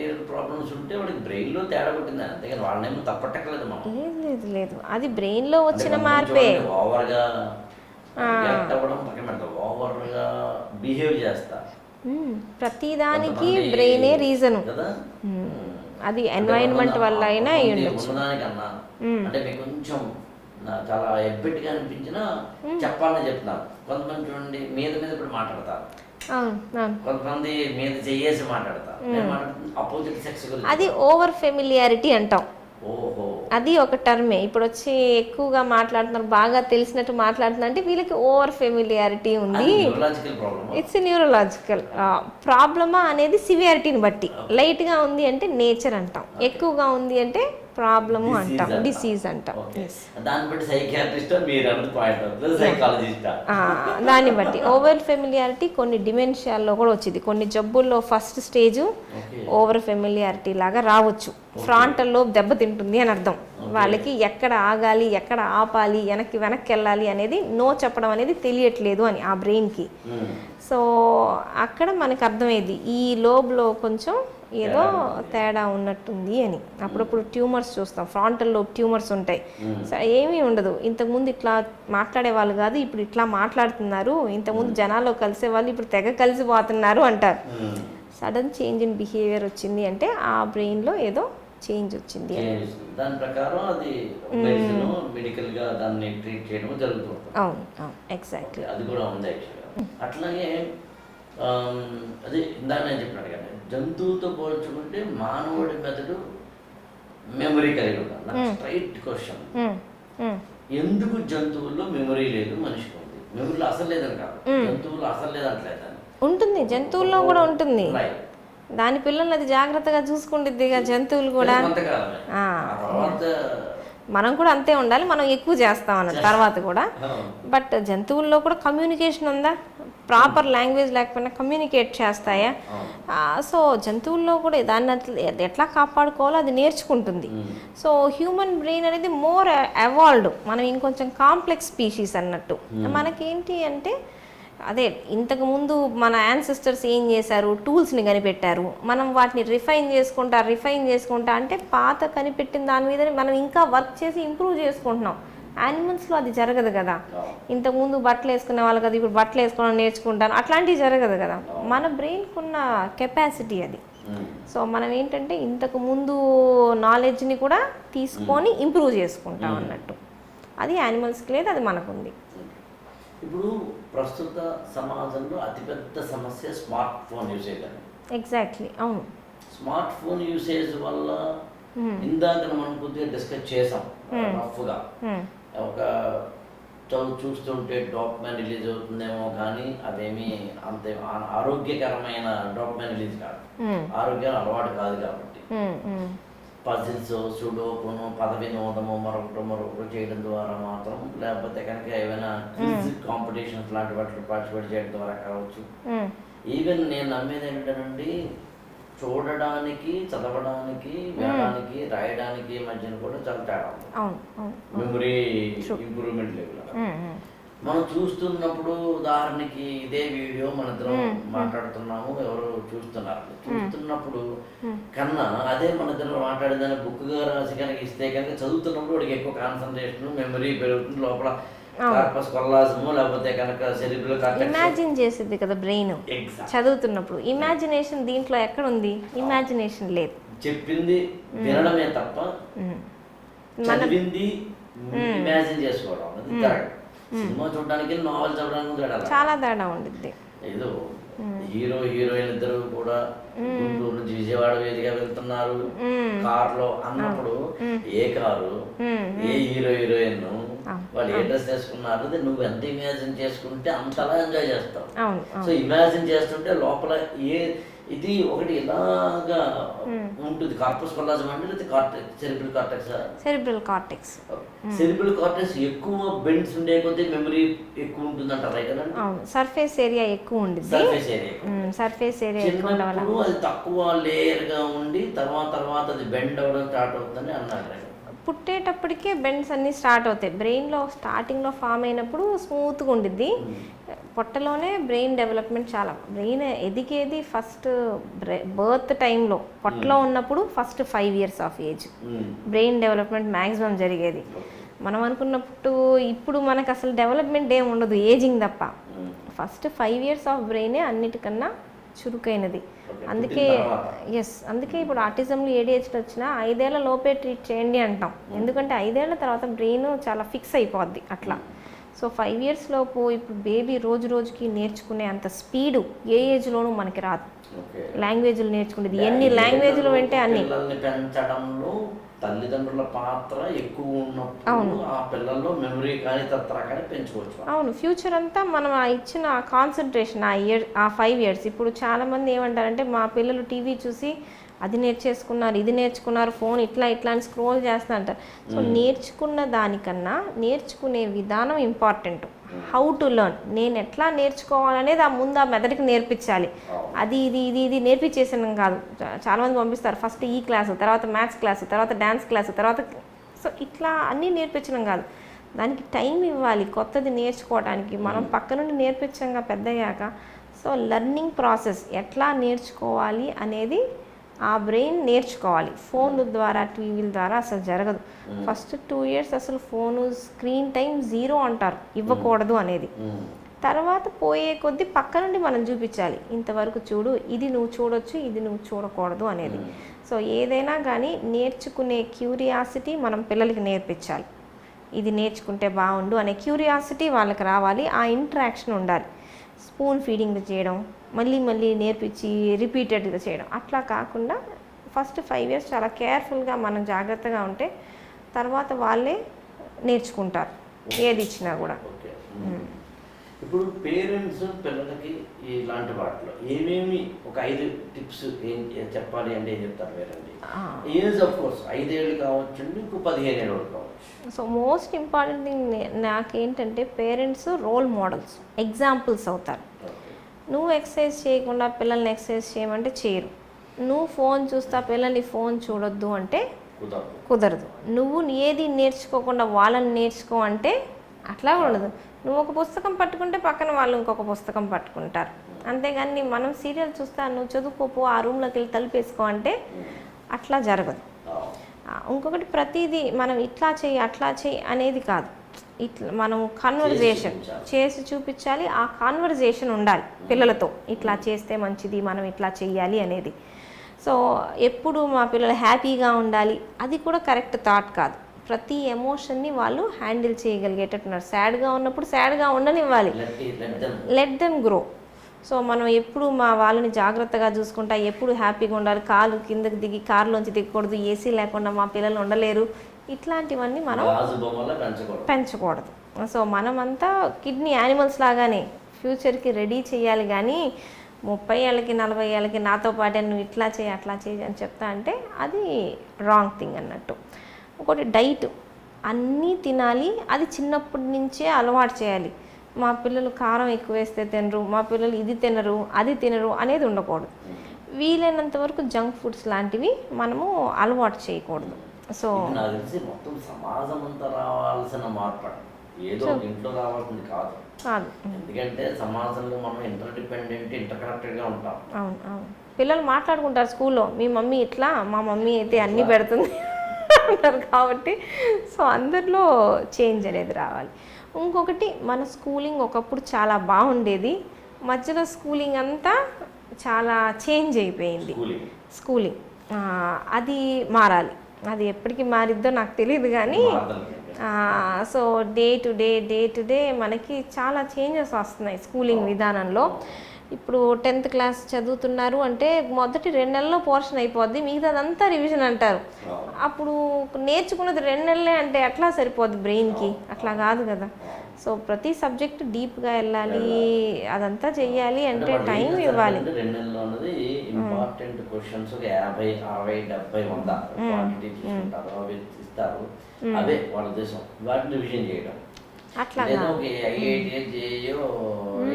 లేదు, అది బ్రెయిన్లో వచ్చిన మార్పే. ప్రతిదానికి బ్రెయినే రీజను. అది ఎన్వైరన్మెంట్ వల్ల అయినా అయి ఉండొచ్చు. అంటే మీకు కొంచెం చాలా ఎబ్బెట్గా అనిపించినా చెప్పాలని చెప్తున్నారు. కొంతమంది చూడండి మీద ఇప్పుడు మాట్లాడతారు, కొంతమంది మీద చెయ్యేసి మాట్లాడతారు. అపోజిట్ సెక్స్ గురించి అది ఓవర్ ఫెమిలియారిటీ అంటాం. ఓహో, అది ఒక టర్మే. ఇప్పుడు వచ్చి ఎక్కువగా మాట్లాడుతున్నారు, బాగా తెలిసినట్టు మాట్లాడుతున్నారు అంటే వీళ్ళకి ఓవర్ ఫెమిలియారిటీ ఉంది. ఇట్స్ న్యూరలాజికల్ ప్రాబ్లమా అనేది సివియారిటీని బట్టి. లైట్గా ఉంది అంటే నేచర్ అంటాం, ఎక్కువగా ఉంది అంటే ప్రాబ్లము అంటాం, డిసీజ్ అంటాం. దాన్ని బట్టి ఓవర్ ఫెమిలియారిటీ కొన్ని డిమెన్షియాల్లో కూడా వచ్చింది. కొన్ని జబ్బుల్లో ఫస్ట్ స్టేజ్ ఓవర్ ఫెమిలియారిటీ లాగా రావచ్చు. ఫ్రాంటల్లో దెబ్బతింటుంది అని అర్థం. వాళ్ళకి ఎక్కడ ఆగాలి, ఎక్కడ ఆపాలి, వెనక్కి వెళ్ళాలి అనేది నో చెప్పడం అనేది తెలియట్లేదు అని ఆ బ్రెయిన్కి. సో అక్కడ మనకు అర్థమయ్యేది ఈ లోబ్లో కొంచెం ఏదో తేడా ఉన్నట్టుంది అని. అప్పుడప్పుడు ట్యూమర్స్ చూస్తాం, ఫ్రాంటల్ లోబ్ ట్యూమర్స్ ఉంటాయి. సో ఏమీ ఉండదు, ఇంతకుముందు ఇట్లా మాట్లాడే వాళ్ళు కాదు, ఇప్పుడు ఇట్లా మాట్లాడుతున్నారు, ఇంతకుముందు జనాల్లో కలిసే వాళ్ళు ఇప్పుడు తెగ కలిసిపోతున్నారు అంటారు. సడన్ చేంజ్ ఇన్ బిహేవియర్ వచ్చింది అంటే ఆ బ్రెయిన్లో ఏదో చేంజ్ వచ్చింది. దాని ప్రకారం అది మెడికల్ గా దాన్ని ట్రీట్ చేయడం జరుగుతుంది. అవును అవును, ఎగ్జాక్ట్లీ. అది కూడా ఉంది యాక్చువల్గా. అట్లాగే అదే ఇందాక నేను చెప్పినట్టు కదా, జంతువుతో పోల్చుకుంటే మానవుడి మెదడు మెమరీ కలిగి ఉంటాను. స్ట్రైట్ క్వశ్చన్, ఎందుకు జంతువుల్లో మెమరీ లేదు, మనిషికి ఉంది? మెమరీలో అసలు లేదని కాదు, జంతువుల్లో అసలు లేదంటలేదు. ఉంటుంది, జంతువుల్లో కూడా ఉంటుంది. దాని పిల్లల్ని అది జాగ్రత్తగా చూసుకుంటుంది. జంతువులు కూడా మనం కూడా అంతే ఉండాలి, మనం ఎక్కువ చేస్తాం అన్న తర్వాత కూడా. బట్ జంతువుల్లో కూడా కమ్యూనికేషన్ ఉందా? ప్రాపర్ లాంగ్వేజ్ లేకపోయినా కమ్యూనికేట్ చేస్తాయా? సో జంతువుల్లో కూడా దాన్ని ఎట్లా కాపాడుకోవాలో అది నేర్చుకుంటుంది. సో హ్యూమన్ బ్రెయిన్ అనేది మోర్ ఎవాల్వ్డ్, మనం ఇంకొంచెం కాంప్లెక్స్ స్పీషీస్ అన్నట్టు. మనకేంటి అంటే అదే ఇంతకుముందు మన యాన్సిస్టర్స్ ఏం చేశారు, టూల్స్ని కనిపెట్టారు, మనం వాటిని రిఫైన్ చేసుకుంటా అంటే పాత కనిపెట్టిన దాని మీద మనం ఇంకా వర్క్ చేసి ఇంప్రూవ్ చేసుకుంటున్నాం. యానిమల్స్లో అది జరగదు కదా. ఇంతకుముందు బట్టలు వేసుకునే వాళ్ళు కదా, ఇప్పుడు బట్టలు వేసుకోవడం నేర్చుకుంటాను, అట్లాంటివి జరగదు కదా. మన బ్రెయిన్కి ఉన్న కెపాసిటీ అది. సో మనం ఏంటంటే ఇంతకు ముందు నాలెడ్జ్ని కూడా తీసుకొని ఇంప్రూవ్ చేసుకుంటాం అన్నట్టు. అది యానిమల్స్కి లేదు, అది మనకుంది. ఇప్పుడు ప్రస్తుత సమాజంలో అతిపెద్ద సమస్య స్మార్ట్ ఫోన్ యూసేజ్ అని. ఎగ్జాక్ట్లీ, అవును. స్మార్ట్ ఫోన్ యూసేజ్ వల్ల ఇందాక మనం కొద్దిగా డిస్కస్ చేసాం రఫ్గా, ఒక చూస్తుంటే డోపమైన్ రిలీజ్ అవుతుందేమో కానీ అదేమీ అంతే ఆరోగ్యకరమైన డోపమైన్ రిలీజ్ కాదు, ఆరోగ్యానికి అలవాటు కాదు. కాబట్టి పజిల్స్, సుడోకును, పద వినోదము, మరొకటి చేయడం ద్వారా మాత్రం, లేకపోతే కనుక ఏమైనా క్విజ్ కాంపిటీషన్స్ లాంటి వాటిలో పార్టిసిపేట్ చేయడం ద్వారా కావచ్చు. ఈవెన్ నేను నమ్మేది ఏంటంటే చూడడానికి, చదవడానికి, వినడానికి, రాయడానికి మధ్యన కూడా చాలా తేడా ఉంది. మెమరీ ఇంప్రూవ్మెంట్ లెవెల్ మనం చూస్తున్నప్పుడు, ఉదాహరణకి ఇదే వీడియో మన ఇద్దరం మాట్లాడుతున్నాము, ఎవరు చూస్తున్నప్పుడు కన్నా అదే మన ఇద్దరు మాట్లాడేదాన్ని బుక్గా రాసి కనుక ఇస్తే కనుక చదువుతున్నప్పుడు వాడికి ఎక్కువ కాన్సన్ట్రేషన్, మెమరీ పెరుగుతుంది, లోపల కార్పస్ కొల్లాజము లేకపోతే కనుక సెరిబ్రల్ కార్టెక్స్. ఇమాజిన్ చేసేది కదా బ్రెయిన్ Exactly. చదువుతున్నప్పుడు. ఇమాజినేషన్ దీంట్లో ఎక్కడ ఉంది? ఇమాజినేషన్ లేదు. చెప్పింది వినడమే తప్ప చదివింది ఇమాజిన్ చేసుకోవడం అనేది కరెక్ట్. సినిమా చూడడానికి నావెల్ చదవడానికి తేడా. చాలా తేడా ఉండిద్ది. ఏదో హీరో హీరోయిన్ ఇద్దరు కూడా గుంటూరు నుంచి విజయవాడ వేదిగా వెళ్తున్నారు కారులో అన్నప్పుడు ఏ కారు, ఏ హీరో హీరోయిన్, వాళ్ళు ఏ డ్రెస్ వేసుకున్నారు, నువ్వు ఎంత ఇమాజిన్ చేసుకుంటే అంతలా ఎంజాయ్ చేస్తావు. సో ఇమాజిన్ చేస్తుంటే లోపల ఇది ఒకటి ఇలాగా ఉంటుంది. కార్పస్ కొల్లాజం అంటే సెరిబ్రల్ కార్టెక్స్. సెరిబ్రల్ కార్టెక్స్ ఎక్కువ బెండ్స్ ఉండే కొద్దీ మెమరీ ఎక్కువ ఉంటుంది అంటారు, రైట్? సర్ఫేస్ ఏరియా ఎక్కువ ఉంటుంది. సర్ఫేస్ ఏరియా చిన్నప్పుడు అది తక్కువ లేయర్ గా ఉండి తర్వాత అది బెండ్ అవ్వడం స్టార్ట్ అవుతుందని అన్నారు. పుట్టేటప్పటికే బెండ్స్ అన్నీ స్టార్ట్ అవుతాయి. బ్రెయిన్లో స్టార్టింగ్లో ఫామ్ అయినప్పుడు స్మూత్గా ఉండిద్ది. పొట్టలోనే బ్రెయిన్ డెవలప్మెంట్ చాలా. బ్రెయిన్ ఎదిగేది ఫస్ట్ బర్త్ టైంలో, పొట్టలో ఉన్నప్పుడు first 5 years of age brain development maximum జరిగేది. మనం అనుకున్నప్పుడు ఇప్పుడు మనకు అసలు డెవలప్మెంట్ ఏమి ఉండదు, ఏజింగ్ తప్ప. ఫస్ట్ 5 years ఆఫ్ బ్రెయినే అన్నిటికన్నా చురుకైనది. అందుకే ఇప్పుడు ఆటిజంలో ADHD వచ్చినా 5 ఏళ్ల లోపే ట్రీట్ చేయండి అంటాం. ఎందుకంటే 5 ఏళ్ల తర్వాత బ్రెయిన్ చాలా ఫిక్స్ అయిపోద్ది అట్లా. సో 5 years లోపు ఇప్పుడు బేబీ రోజు రోజుకి నేర్చుకునే అంత స్పీడు ఏ ఏజ్లోనూ మనకి రాదు. లాంగ్వేజ్లు నేర్చుకునేది ఎన్ని లాంగ్వేజ్లు అంటే అన్ని. పెంచడంలో తల్లిదండ్రుల పాత్ర ఎక్కువ ఉన్నప్పుడు ఆ పిల్లల్లో మెమరీ కానీ తత్ర కానీ పెంచుకోవచ్చు. అవును, ఫ్యూచర్ అంతా మనం ఇచ్చిన కాన్సన్ట్రేషన్ ఆ 5 years. ఇప్పుడు చాలామంది ఏమంటారంటే మా పిల్లలు టీవీ చూసి అది నేర్చేసుకున్నారు, ఇది నేర్చుకున్నారు, ఫోన్ ఇట్లా అని స్క్రోల్ చేస్తా అంటారు. సో నేర్చుకున్న దానికన్నా నేర్చుకునే విధానం ఇంపార్టెంట్. హౌ టు లెర్న్, నేను ఎట్లా నేర్చుకోవాలనేది ముందు ఆ మెదడుకి నేర్పించాలి. అది ఇది నేర్పించేసాను కాదు. చాలామంది పంపిస్తారు ఫస్ట్ ఈ క్లాసు, తర్వాత మ్యాథ్స్ క్లాసు, తర్వాత డ్యాన్స్ క్లాసు, తర్వాత సో ఇట్లా అన్నీ నేర్పించడం కాదు. దానికి టైం ఇవ్వాలి కొత్తది నేర్చుకోవడానికి. మనం పక్క నుండి నేర్పించంగా పెద్దయ్యాక. సో లెర్నింగ్ ప్రాసెస్ ఎట్లా నేర్చుకోవాలి అనేది ఆ బ్రెయిన్ నేర్చుకోవాలి. ఫోన్ ద్వారా, టీవీల ద్వారా అసలు జరగదు. ఫస్ట్ 2 years అసలు ఫోను స్క్రీన్ టైం 0 అంటారు, ఇవ్వకూడదు అనేది. తర్వాత పోయే కొద్దీ పక్క నుండి మనం చూపించాలి, ఇంతవరకు చూడు, ఇది నువ్వు చూడొచ్చు, ఇది నువ్వు చూడకూడదు అనేది. సో ఏదైనా కానీ నేర్చుకునే క్యూరియాసిటీ మనం పిల్లలకి నేర్పించాలి. ఇది నేర్చుకుంటే బాగుండు అనే క్యూరియాసిటీ వాళ్ళకి రావాలి. ఆ ఇంటరాక్షన్ ఉండాలి. స్పూన్ ఫీడింగ్ చేయడం, మళ్ళీ నేర్పించి రిపీటెడ్గా చేయడం అట్లా కాకుండా ఫస్ట్ 5 years చాలా కేర్ఫుల్గా మనం జాగ్రత్తగా ఉంటే తర్వాత వాళ్ళే నేర్చుకుంటారు ఏది ఇచ్చినా కూడా. ఇప్పుడు పేరెంట్స్ పిల్లలకి ఇలాంటి వాటిలో ఏమేమి ఒక 5 టిప్స్ చెప్పాలి అంటే ఏం చెప్తారు పేరెంట్? ఏజ్ ఆఫ్ కోర్స్ 5 ఏళ్ళు కావచ్చు, ఇంకో 15 ఏళ్ళు కావచ్చు. సో మోస్ట్ ఇంపార్టెంట్ థింగ్ నాకేంటంటే పేరెంట్స్ రోల్ మోడల్స్, ఎగ్జాంపుల్స్ అవుతారు. నువ్వు ఎక్సర్సైజ్ చేయకుండా పిల్లల్ని ఎక్సర్సైజ్ చేయమంటే చేయరు. నువ్వు ఫోన్ చూస్తా పిల్లల్ని ఫోన్ చూడొద్దు అంటే కుదరదు. నువ్వు ఏది నేర్చుకోకుండా వాళ్ళని నేర్చుకో అంటే అట్లా ఉండదు. నువ్వు ఒక పుస్తకం పట్టుకుంటే పక్కన వాళ్ళు ఇంకొక పుస్తకం పట్టుకుంటారు. అంతేగాని మనం సీరియల్ చూస్తా నువ్వు చదువుకోపో, ఆ రూమ్లోకి వెళ్ళి తలుపేసుకో అంటే అట్లా జరగదు. ఇంకొకటి ప్రతిదీ మనం ఇట్లా చేయి అట్లా చేయి అనేది కాదు. ఇట్లా మనం కన్వర్జేషన్ చేసి చూపించాలి. ఆ కాన్వర్జేషన్ ఉండాలి పిల్లలతో, ఇట్లా చేస్తే మంచిది, మనం ఇట్లా చెయ్యాలి అనేది. సో ఎప్పుడు మా పిల్లలు హ్యాపీగా ఉండాలి అది కూడా కరెక్ట్ థాట్ కాదు. ప్రతి ఎమోషన్ని వాళ్ళు హ్యాండిల్ చేయగలిగేటట్టున్నారు. సాడ్గా ఉన్నప్పుడు సాడ్గా ఉండనివ్వాలి, లెట్ దెమ్ గ్రో. సో మనం ఎప్పుడు మా వాళ్ళని జాగ్రత్తగా చూసుకుంటా, ఎప్పుడు హ్యాపీగా ఉండాలి, కాలు కిందకి దిగి కారులోంచి దిగకూడదు, ఏసీ లేకుండా మా పిల్లలు ఉండలేరు, ఇట్లాంటివన్నీ మనం పెంచకూడదు. సో మనమంతా కిడ్నీ యానిమల్స్ లాగానే ఫ్యూచర్కి రెడీ చేయాలి. కానీ 30 ఏళ్ళకి 40 ఏళ్ళకి నాతో పాటే నువ్వు ఇట్లా చేయి అట్లా చేయి అని చెప్తా అంటే అది రాంగ్ థింగ్ అన్నట్టు. ఒకటి డైట్ అన్నీ తినాలి, అది చిన్నప్పటి నుంచే అలవాటు చేయాలి. మా పిల్లలు కారం ఎక్కువ వేస్తే తినరు, మా పిల్లలు ఇది తినరు అది తినరు అనేది ఉండకూడదు. వీలైనంత వరకు జంక్ ఫుడ్స్ లాంటివి మనము అలవాటు చేయకూడదు. సో మొత్తం సమాజం అంతా రావాల్సిన మార్పు ఏదో ఇంట్లో రావాల్సింది కాదు. ఎందుకంటే సమాజంలో మనం ఇంటర్ కనెక్టెడ్గా ఉంటాం. అవును. పిల్లలు మాట్లాడుకుంటారు స్కూల్లో, మీ మమ్మీ ఇట్లా, మా మమ్మీ అయితే అన్నీ పెడుతుంది ఉన్నారు కాబట్టి సో అందరిలో చేంజ్ అనేది రావాలి. ఇంకొకటి మన స్కూలింగ్ ఒకప్పుడు చాలా బాగుండేది, మధ్యలో స్కూలింగ్ అంతా చాలా చేంజ్ అయిపోయింది. స్కూలింగ్ అది మారాలి. అది ఎప్పటికి మారిద్దో నాకు తెలియదు కానీ సో డే టు డే మనకి చాలా చేంజెస్ వస్తున్నాయి స్కూలింగ్ విధానంలో. ఇప్పుడు 10th క్లాస్ చదువుతున్నారు అంటే మొదటి 2 నెలల్లో పోర్షన్ అయిపోద్ది, మిగతాదంతా రివిజన్ అంటారు. అప్పుడు నేర్చుకున్నది 2 నెలలే అంటే ఎట్లా సరిపోద్ది బ్రెయిన్కి? అట్లా కాదు కదా. సో ప్రతి సబ్జెక్ట్ డీప్గా వెళ్ళాలి, అదంతా చెయ్యాలి అంటే టైం ఇవ్వాలి. 2 నెలల్లో ఉన్నది ఇంపార్టెంట్ క్వశ్చన్స్ 50, 60, 70, 100 క్వాంటిటీ తీసుకుంటారు, అవి ఇస్తారు. అవే వాళ్ళ ఉద్దేశం, వాటిని రివిజన్ చేయడం. అట్లా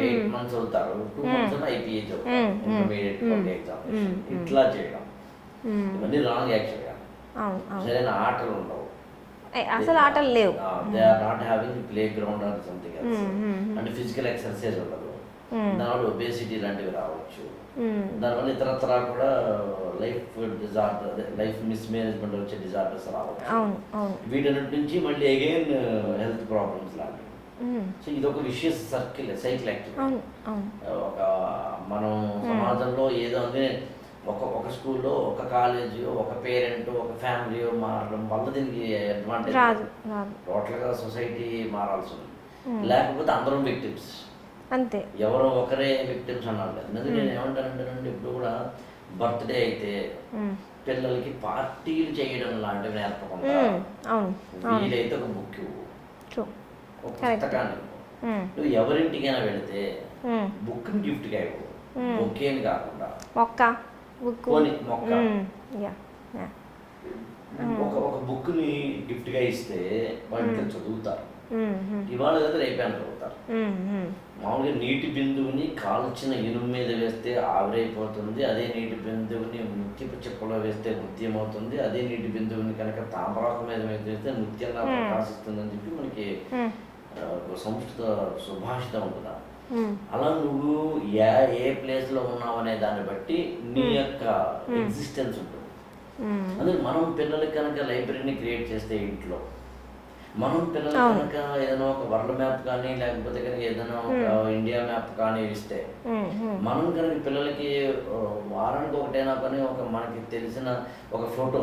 8 months అవుతారు, 2 months ఐపీఏ చదువుతారు, ఇంటర్మీడియట్ ఎగ్జామ్ ఇట్లా చేయడం. ఇవన్నీ రాంగ్ యాక్చువల్గా. సరైన ఆటలు ఉండవు, అసలు ఆటలు లేవు. They are not having play ground or something else. అంటే ఫిజికల్ ఎక్సర్సైజ్ ఉండదు, దానివల్ల ఒబేసిటీ లాంటివి రావచ్చు. దానివల్ల ఇతరత్రా కూడా లైఫ్ మిస్మేనేజ్మెంట్ వచ్చే డిజార్డర్స్ రావచ్చు. వీటన్నిటి నుంచి మళ్ళీ అగైన్ హెల్త్ ప్రాబ్లమ్స్ లాంటివి. సో ఇది ఒక విషయస్ సైకిల్ యాక్చువల్. ఒక మనం సమాజంలో ఏదో అంటే ఒక స్కూల్లో, ఒక కాలేజీ, ఒక పేరెంట్, ఒక ఫ్యామిలీ మారడం వల్ల దీనికి అడ్వాంటేజ్. టోటల్గా సొసైటీ మారాల్సి ఉంది, లేకపోతే అందరం విక్టిమ్స్ అంతే. ఎవరో ఒకరే విక్టిమ్స్ అన్నారు. ఎందుకంటే నేను ఏమంటానంటే ఇప్పుడు కూడా బర్త్డే అయితే పిల్లలకి పార్టీలు చేయడం లాంటివి నేర్పకుండా వీలైతే ఒక బుక్ ఇవ్వు, ఒక పుస్తకాన్ని. నువ్వు ఎవరింటికైనా వెళితే బుక్ని గిఫ్ట్గా ఇవ్వు, బుక్కేని కాకుండా కొని మొక్క. ఒక బుక్ని గిఫ్ట్గా ఇస్తే వాళ్ళు చదువుతారు. ఇవాళ కదా రేపే చదువుతారు. మామూలుగా నీటి బిందువుని కాల్చిన ఇనుము మీద వేస్తే ఆవిరైపోతుంది, అదే నీటి బిందువుని ముత్యపు చిప్పలో వేస్తే నృత్యం అవుతుంది, అదే నీటి బిందువుని కనుక తామరాకు మీద వేస్తే నృత్యంగా ప్రకాశిస్తుంది అని చెప్పి మనకి సంస్కృత సుభాషితం ఉంటుందా. అలా నువ్వు ఏ ప్లేస్లో ఉన్నావు అనే దాన్ని బట్టి నీ యొక్క ఎగ్జిస్టెన్స్ ఉంటుంది. అందుకే మనం పిల్లలకి కనుక లైబ్రరీని క్రియేట్ చేస్తే ఇంట్లో, మనం పిల్లలకి కనుక ఏదైనా ఒక వరల్డ్ మ్యాప్ కానీ లేకపోతే కనుక ఏదైనా ఒక ఇండియా మ్యాప్ కానీ ఇస్తే, మనం కనుక పిల్లలకి వారానికి ఒకటైనా కానీ ఒక మనకి తెలిసిన ఒక ఫోటో,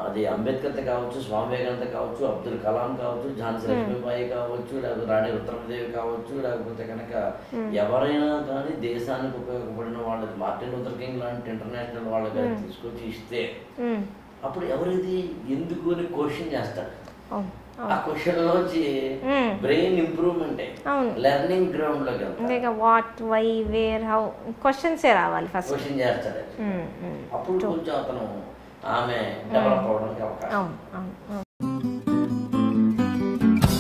అది అంబేద్కర్ కావచ్చు, స్వామి వివేకానంద కావచ్చు, అబ్దుల్ కలాం కావచ్చు, ఝాన్సీ లక్ష్మీబాయి కావచ్చు, లేకపోతే రాణి రుద్రమదేవి కావచ్చు, లేకపోతే కనుక ఎవరైనా కానీ దేశానికి ఉపయోగపడిన వాళ్ళది, మార్టిన్ లూథర్ కింగ్ లాంటి ఇంటర్నేషనల్ వాళ్ళకి తీసుకొచ్చి ఇస్తే అప్పుడు ఎవరిది ఎందుకు అని క్వశ్చన్ చేస్తాడు. ఆ క్వశ్చన్ లోంచి బ్రెయిన్ ఇంప్రూవ్మెంట్ లెర్నింగ్ గ్రౌండ్ లోకి వెళ్తాడు. What, why, where, how questions రావాలి, ఫస్ట్ క్వశ్చన్ చేస్తాడు. అప్పుడు కొంచెం అతను ఆమె డెవలప్ అవడానికి అవకాశం.